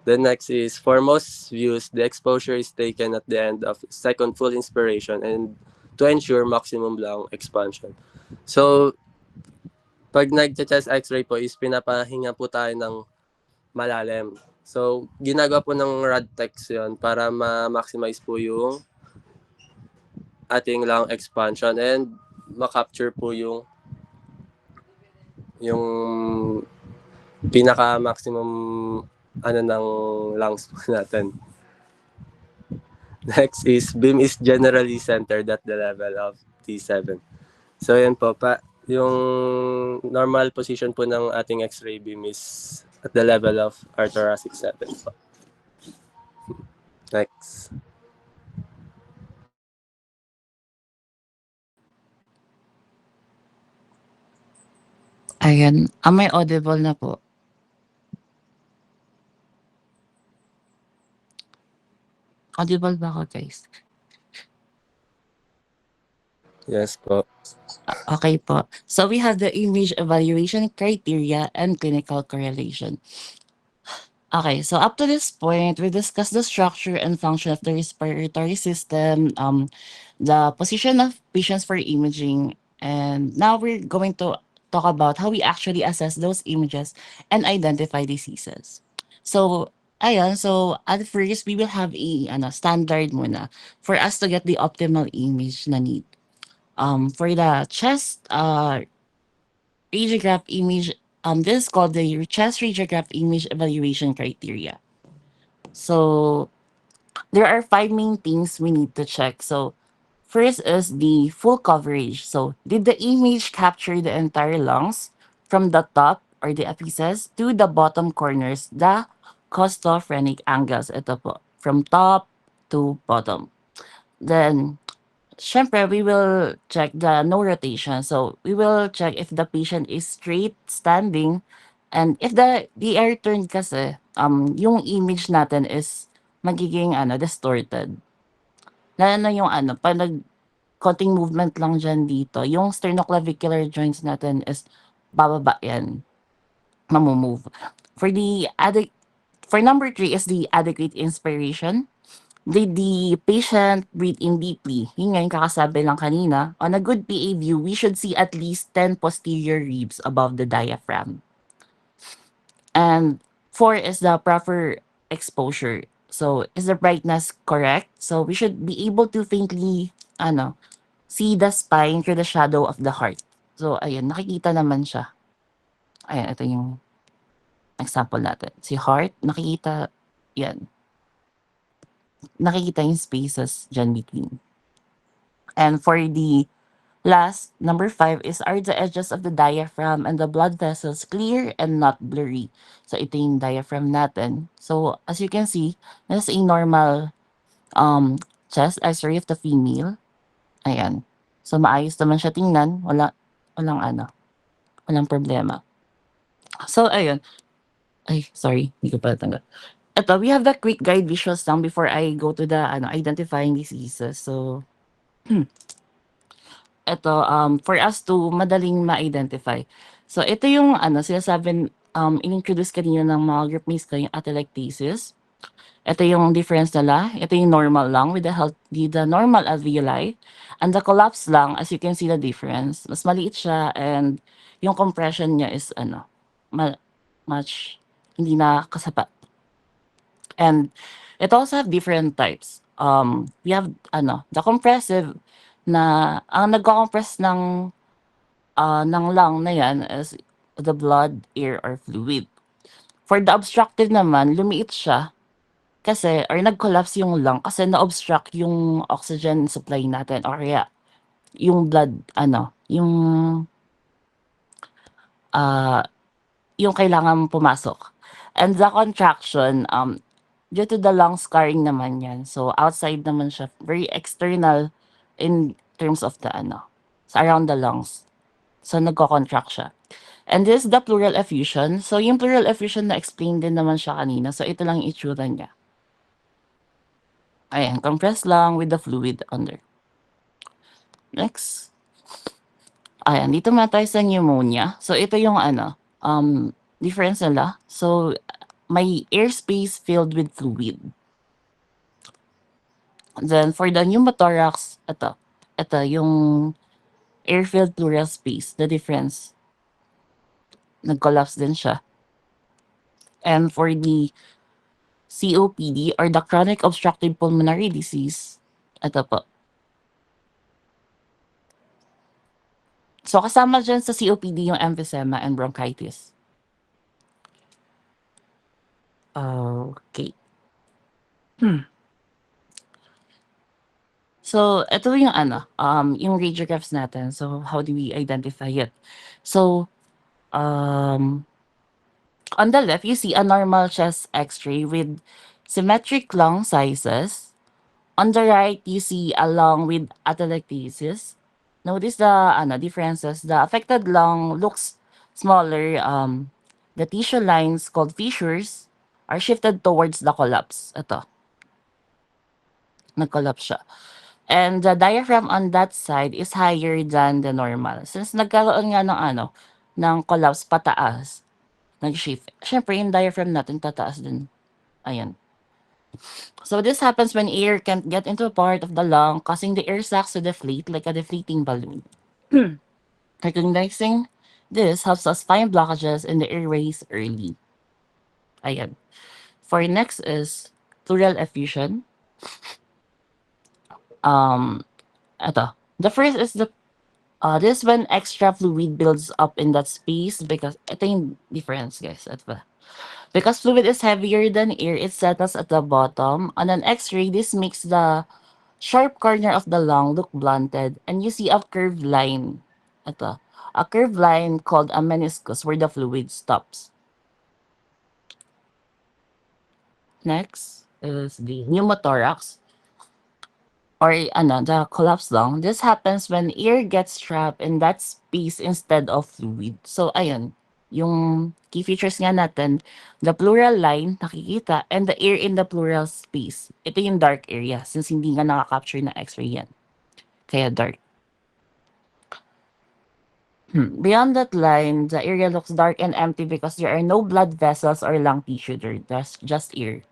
The next is, for most views, the exposure is taken at the end of second full inspiration and to ensure maximum lung expansion. So, pag nag-chest x-ray po is pinapahinga po tayo ng malalim. So, ginagawa po ng Radtex yun para ma-maximize po yung ating lung expansion and ma-capture po yung pinaka-maximum ng lungs natin. Next is, beam is generally centered at the level of T7. So yan po, yung normal position po ng ating X-ray beam is at the level of our thoracic 7 po. Next. Ayan, may audible na po. Audible ba ako, guys? Yes po. Okay po. So we have the image evaluation criteria and clinical correlation. Okay, so up to this point, we discussed the structure and function of the respiratory system, the position of patients for imaging, and now we're going to talk about how we actually assess those images and identify diseases. So, ayan, so at first, we will have a standard muna for us to get the optimal image na need. For the chest radiograph image, this is called the chest radiograph image evaluation criteria. So there are 5 main things we need to check. So first is the full coverage. So did the image capture the entire lungs from the top or the apices to the bottom corners, the costophrenic angles? Ito po, from top to bottom. Then syempre, we will check the no rotation. So, we will check if the patient is straight standing and if the air turned kasi, yung image natin is magiging distorted. Lalo na yung pag konting movement lang dyan dito, yung sternoclavicular joints natin is bababa yan, mamumove. For number 3 is the adequate inspiration. Did the patient breathe in deeply? Yun nga yung kakasabi lang kanina. On a good PA view, we should see at least 10 posterior ribs above the diaphragm. And 4 is the proper exposure. So, is the brightness correct? So, we should be able to faintly, see the spine through the shadow of the heart. So, ayun, nakikita naman siya. Ayan, ito yung example natin. Si heart, nakikita, yan. Nakikita yung spaces dyan between. And for the last, number 5 is, are the edges of the diaphragm and the blood vessels clear and not blurry? So ito yung diaphragm natin. So as you can see, this is a normal chest x-ray of the female. Ayan. So maayos naman siya tingnan. Walang problema. So ayun. Ay, sorry. Hindi ko pala tanggal. Ito, we have the quick guide visuals lang before I go to the identifying diseases. So, ito, for us to madaling ma-identify. So, ito yung sinasabi, in-introduce kanina ng mga group mates ko, yung atelectasis. Ito yung difference nila. Ito yung normal lang with the normal alveoli. And the collapse lang, as you can see the difference. Mas maliit siya and yung compression niya is much hindi na kasapat. And it also have different types. We have the compressive na ang nagko-compress ng lung na yan is the blood, air, or fluid. For the obstructive naman, lumiit siya kasi or nag-collapse yung lung kasi na-obstruct yung oxygen supply natin or kaya yung blood yung kailangan pumasok. And the contraction, due to the lung scarring naman yan. So, outside naman siya. Very external in terms of the so around the lungs. So, nagko-contract siya. And this is the pleural effusion. So, yung pleural effusion na explain din naman siya kanina. So, ito lang yung itsura niya. Ayan, compressed lung with the fluid under. Next. Ayan, dito muna tayo sa pneumonia. So, ito yung difference nila. So, may airspace filled with fluid. Then, for the pneumothorax, ito yung air-filled pleural space. The difference, nag-collapse din siya. And for the COPD or the chronic obstructive pulmonary disease, ito po. So, kasama dyan sa COPD yung emphysema and bronchitis. Okay. So, ito yung yung radiographs natin. So, how do we identify it? So, on the left, you see a normal chest x-ray with symmetric lung sizes. On the right, you see a lung with atelectasis. Notice the differences. The affected lung looks smaller. The tissue lines called fissures are shifted towards the collapse. Ito, nag-collapse siya. And the diaphragm on that side is higher than the normal. Since nagkaroon nga ng collapse pataas, nag-shift. Siyempre, yung diaphragm natin tataas din. Ayan. So this happens when air can't get into a part of the lung, causing the air sacs to deflate like a deflating balloon. Recognizing this helps us find blockages in the airways early. Ayan. For next is pleural effusion. Ito. The first is this when extra fluid builds up in that space because ito yung difference, guys. Ito. Because fluid is heavier than air, it settles at the bottom. On an X-ray, this makes the sharp corner of the lung look blunted, and you see a curved line. Ito. A curved line called a meniscus where the fluid stops. Next is the pneumothorax or the collapsed lung. This happens when air gets trapped in that space instead of fluid. So, ayun. Yung key features nga natin, the pleural line, nakikita, and the air in the pleural space. Ito yung dark area since hindi nga nakaka-capture na X-ray yan. Kaya dark. Beyond that line, the area looks dark and empty because there are no blood vessels or lung tissue there. That's just air.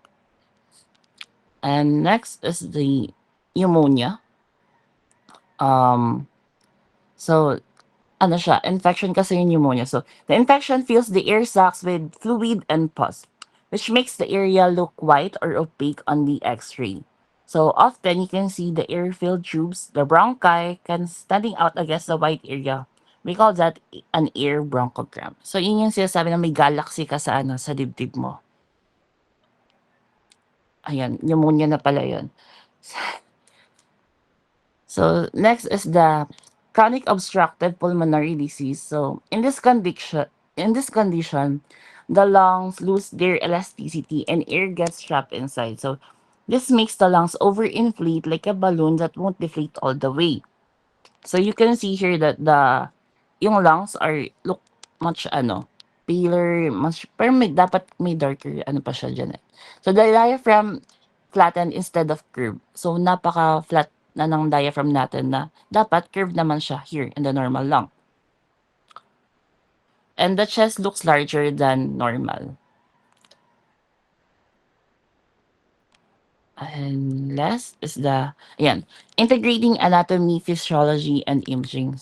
And next is the pneumonia. So, siya, infection kasi yung pneumonia. So, the infection fills the air sacs with fluid and pus, which makes the area look white or opaque on the X-ray. So, often you can see the air-filled tubes, the bronchi, can standing out against the white area. We call that an air bronchogram. So, yun yung sinasabi na may galaxy ka sa sa dibdib mo. Ayan, pneumonia na pala yun. So, next is the chronic obstructive pulmonary disease. So, in this condition, the lungs lose their elasticity and air gets trapped inside. So, this makes the lungs overinflate like a balloon that won't deflate all the way. So, you can see here that yung lungs look much paler, much, pero dapat may darker, pa siya dyan eh. So, the diaphragm flattened instead of curved. So, napaka-flat na ng diaphragm natin na dapat curved naman siya here in the normal lung. And the chest looks larger than normal. And last is integrating anatomy, physiology, and imaging.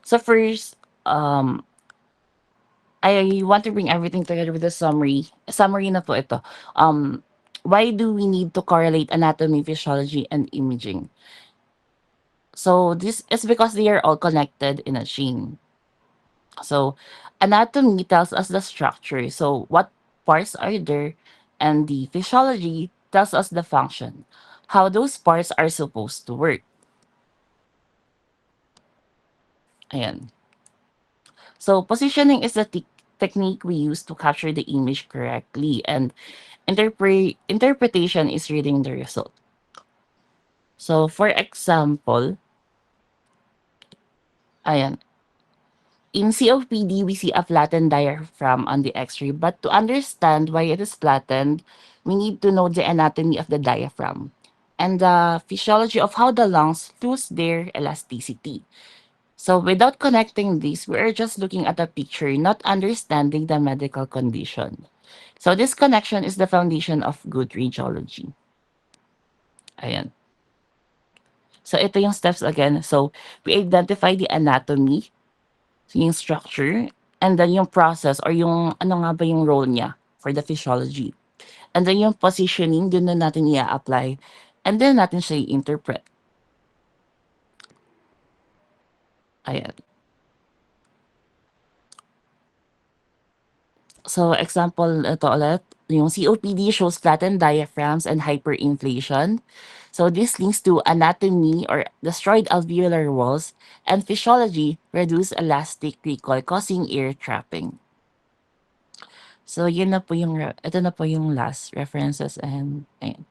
So first, I want to bring everything together with a summary. Summary na po ito. Why do we need to correlate anatomy, physiology, and imaging? So this is because they are all connected in a chain. So anatomy tells us the structure. So what parts are there? And the physiology tells us the function. How those parts are supposed to work. Ayan. So positioning is the technique we use to capture the image correctly. And interpretation is reading the result. So for example, Ayan. In COPD, we see a flattened diaphragm on the X-ray, but to understand why it is flattened, we need to know the anatomy of the diaphragm and the physiology of how the lungs lose their elasticity. So without connecting this, we are just looking at a picture, not understanding the medical condition. So this connection is the foundation of good radiology. Ayan. So ito yung steps again. So we identify the anatomy, yung structure, and then yung process or yung ano nga ba yung role niya for the physiology. And then yung positioning, dun na natin i-apply. And then natin siya i-interpret. Ayan. So example, ito ulit, yung COPD shows flattened diaphragms and hyperinflation. So this links to anatomy or destroyed alveolar walls and physiology, reduced elastic recoil causing ear trapping. So yun na po yung, ito na po yung last references and ayun.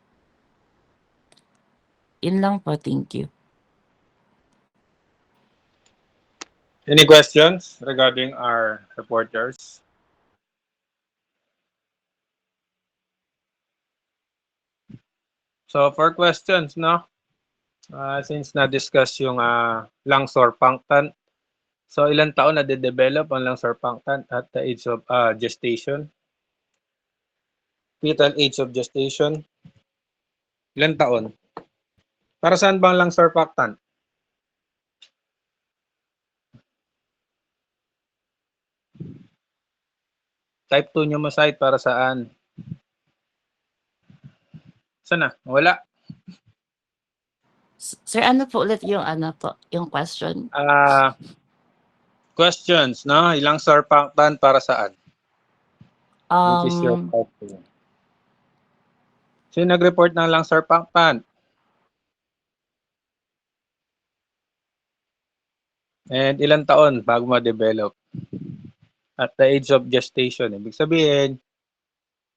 Yun lang po, thank you. Any questions regarding our reporters? So for questions, no? Since na-discuss yung lung surfactant, so ilang taon na de-develop ang lung surfactant at the age of gestation? Fetal age of gestation? Ilang taon? Para saan ba ang lung surfactant? Type 2 pneumocyte para saan? Saan na? Wala. Sir, ano po ulit yung ano po, yung question? Questions, no? Ilang surfactant para saan? Which is your type 2? Sino nag-report ng lung surfactant? And ilang taon bago ma-develop? At the age of gestation. Ibig sabihin,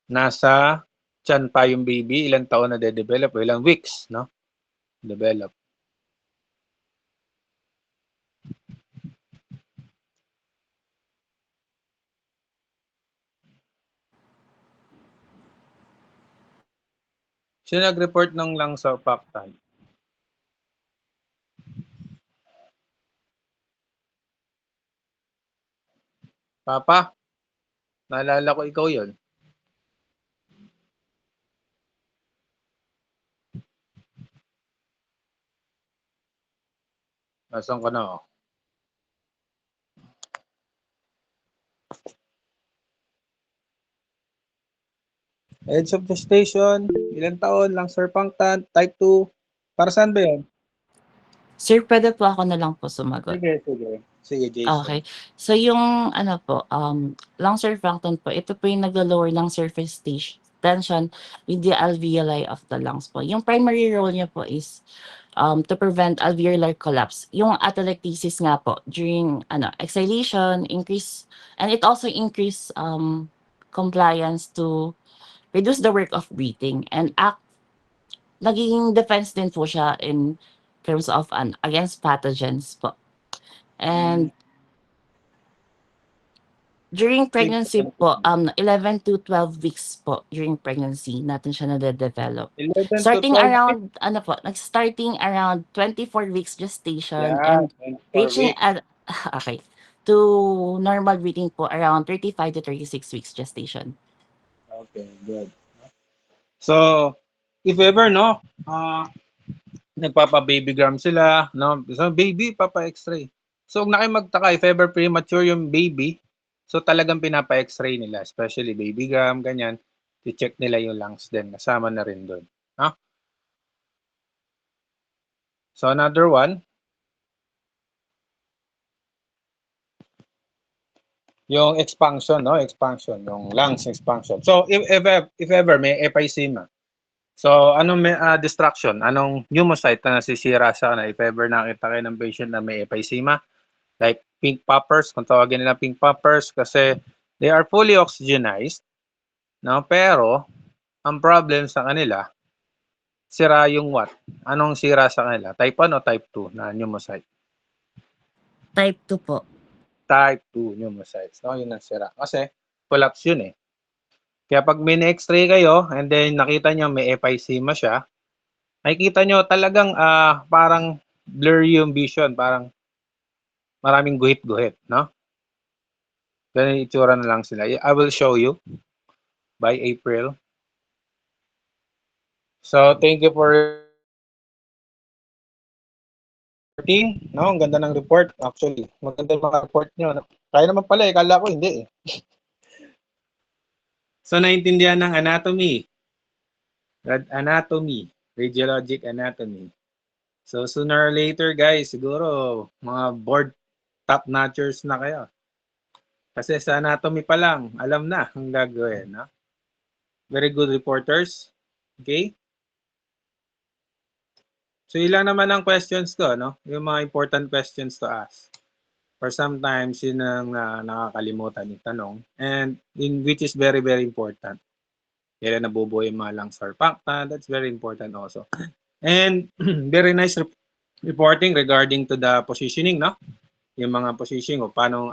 nasa tiyan pa yung baby, ilang taon na de-develop, o ilang weeks, no? Develop. Sino nag-report ng lung surfactant? Papa, naalala ko ikaw yon. Nasaan ka na, oh? Age of gestation, ilang taon, lung surfactant, type 2. Para saan ba yun? Sir, pwede po ako na lang po sumagot. Sige, sige. Sige, Jason. Okay. So yung ano po, lung surfactant po, ito po yung nag-lower ng surface tension with the alveoli of the lungs po. Yung primary role niya po is to prevent alveolar collapse. Yung atelectasis nga po during exhalation, increase, and it also increase compliance to reduce the work of breathing and naging defense din po siya in terms of against pathogens po. And during pregnancy po, 11 to 12 weeks po during pregnancy natin siya nade-develop. 11 to Starting 12 around, starting around 24 weeks gestation Yeah, and 24 reaching weeks. at, okay, to normal breathing po around 35 to 36 weeks gestation. Okay, good. So, if ever, no, nagpapa-babygram sila, no, so baby, papa-x-ray. So, huwag na kayo magtaka, if ever premature yung baby, so talagang pinapa-x-ray nila, especially babygram, ganyan, i-check nila yung lungs din, kasama na rin doon. Huh? So, another one, yung expansion, no, expansion, yung lungs expansion. So, if ever may emphysema, so, anong may distraction? Anong pneumocyte na nasisira sa kanila? If ever nakita kayo ng patient na may emphysema, like pink poppers, kung tawagin nila pink poppers, kasi they are fully oxygenized, no? Pero, ang problem sa kanila, sira yung what? Anong sira sa kanila? Type 1 o type 2 na pneumocyte? Type 2 po. Type 2 pneumocytes. No, yun ang sira. Kasi collapse yun eh. Kaya pag may x-ray kayo and then nakita nyo may emphysema siya, nakikita nyo talagang parang blurry yung vision, parang maraming guhit-guhit, no? Ganun yung itsura na lang sila. I will show you by April. So, thank you for reporting. No, ang ganda ng report. Actually, maganda yung mga report nyo. Kaya naman pala, kala ko hindi eh. So, naintindihan ng anatomy. Anatomy. Radiologic anatomy. So, sooner or later, guys, siguro, mga board top-notchers na kayo. Kasi sa anatomy pa lang, alam na ang gagawin. No? Very good reporters. Okay? So, ilan naman ang questions ko, no? Yung mga important questions to ask. For sometimes, yun ang nakakalimutan yung tanong. And which is very, very important. Kailan nabubuo yung mga lung surfactant. That's very important also. And very nice reporting regarding to the positioning, no? Yung mga positioning o paano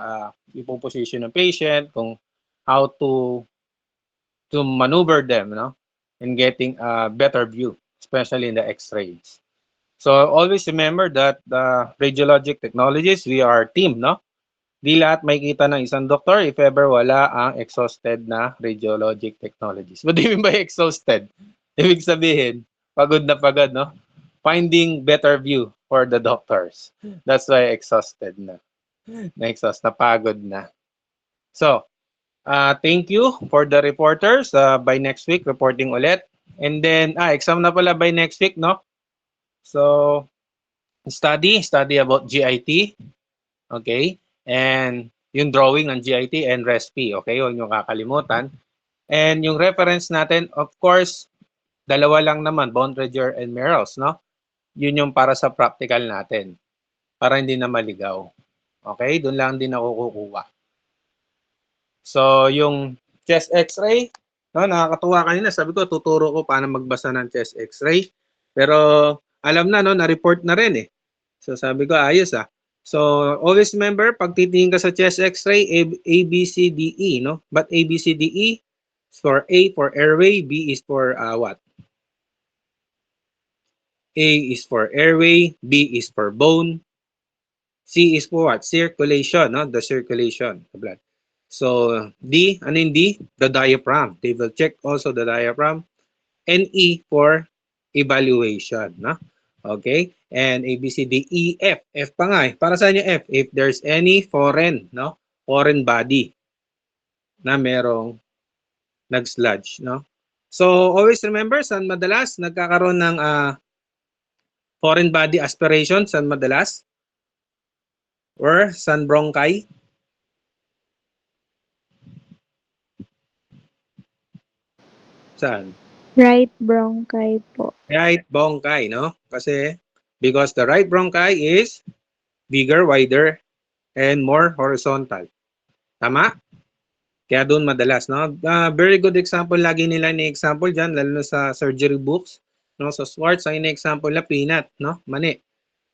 ipoposition ng patient, kung how to maneuver them, no? In getting a better view, especially in the x-rays. So always remember that the radiologic technologies, we are team, no? Di lahat may kita ng isang doktor if ever wala ang exhausted na radiologic technologies. What do you mean by exhausted? Ibig sabihin, pagod, no? Finding better view for the doctors. That's why exhausted na. Na-exhaust, napagod na. So, thank you for the reporters. By next week, reporting ulit. And then, exam na pala by next week, no? So, study about GIT. Okay? And yung drawing ng GIT and RESP. Okay? Huwag nyo kakalimutan. And yung reference natin, of course, dalawa lang naman, Bondredger and Merrells, no? Yun yung para sa practical natin. Para hindi na maligaw. Okay? Doon lang din ako kukuha. So, yung chest x-ray, no, nakakatuwa kanina. Sabi ko, tuturo ko paano magbasa ng chest x-ray. Pero, alam na, no, na-report na rin eh. So, sabi ko, ayos ah. So, always remember, pag titingin ka sa chest x-ray, A, B, C, D, E, no? But A, B, C, D, E is for A for airway, B is for what? A is for airway, B is for bone, C is for what? Circulation, no? The circulation of blood. So, D, ano yung D? The diaphragm. They will check also the diaphragm. And E for evaluation, no? Okay? And A, B, C, D, E, F. F pa nga eh. Para saan yung F? If there's any foreign, no? Foreign body na merong nag-sludge, no? So, always remember, saan madalas nagkakaroon ng foreign body aspiration? Saan madalas? Or saan bronchi? Saan? Right bronchi po. Right bronchi, no? Kasi because the right bronchi is bigger, wider, and more horizontal. Tama? Kaya doon madalas, no? Very good example, lagi nila ni-example dyan, lalo na sa surgery books. No? So Swartz, ang ini-example na peanut, no? Mani.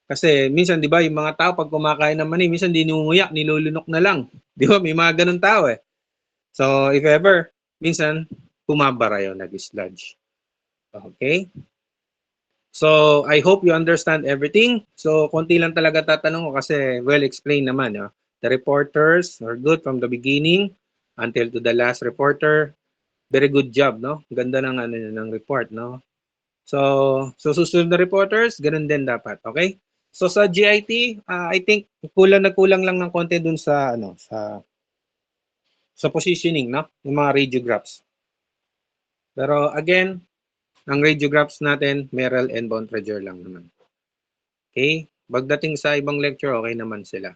Kasi minsan, di ba, yung mga tao pag kumakain ng mani, minsan di ningunguyak, nilulunok na lang. Di ba? May mga ganun tao eh. So if ever, minsan, pumabara yun, nag-sludge. Okay? So, I hope you understand everything. So, konti lang talaga tatanong ko kasi well explained naman. No? The reporters are good from the beginning until to the last reporter. Very good job, no? Ganda ng ng report, no? So susunod na reporters, ganun din dapat, okay? So sa GIT, I think kulang lang ng konti dun sa sa positioning, no? Yung mga radiographs. Pero again, ang radiographs natin, Merrell and Bondredger lang naman. Okay? Pagdating sa ibang lecture, okay naman sila.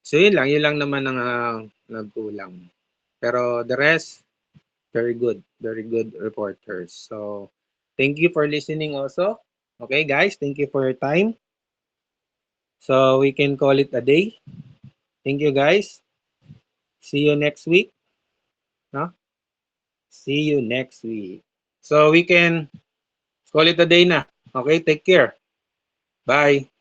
So yun lang naman ang nagkulang. Pero the rest, very good reporters. So thank you for listening also. Okay guys, thank you for your time. So we can call it a day. Thank you guys. See you next week. No? See you next week. So we can call it a day na. Okay, take care. Bye.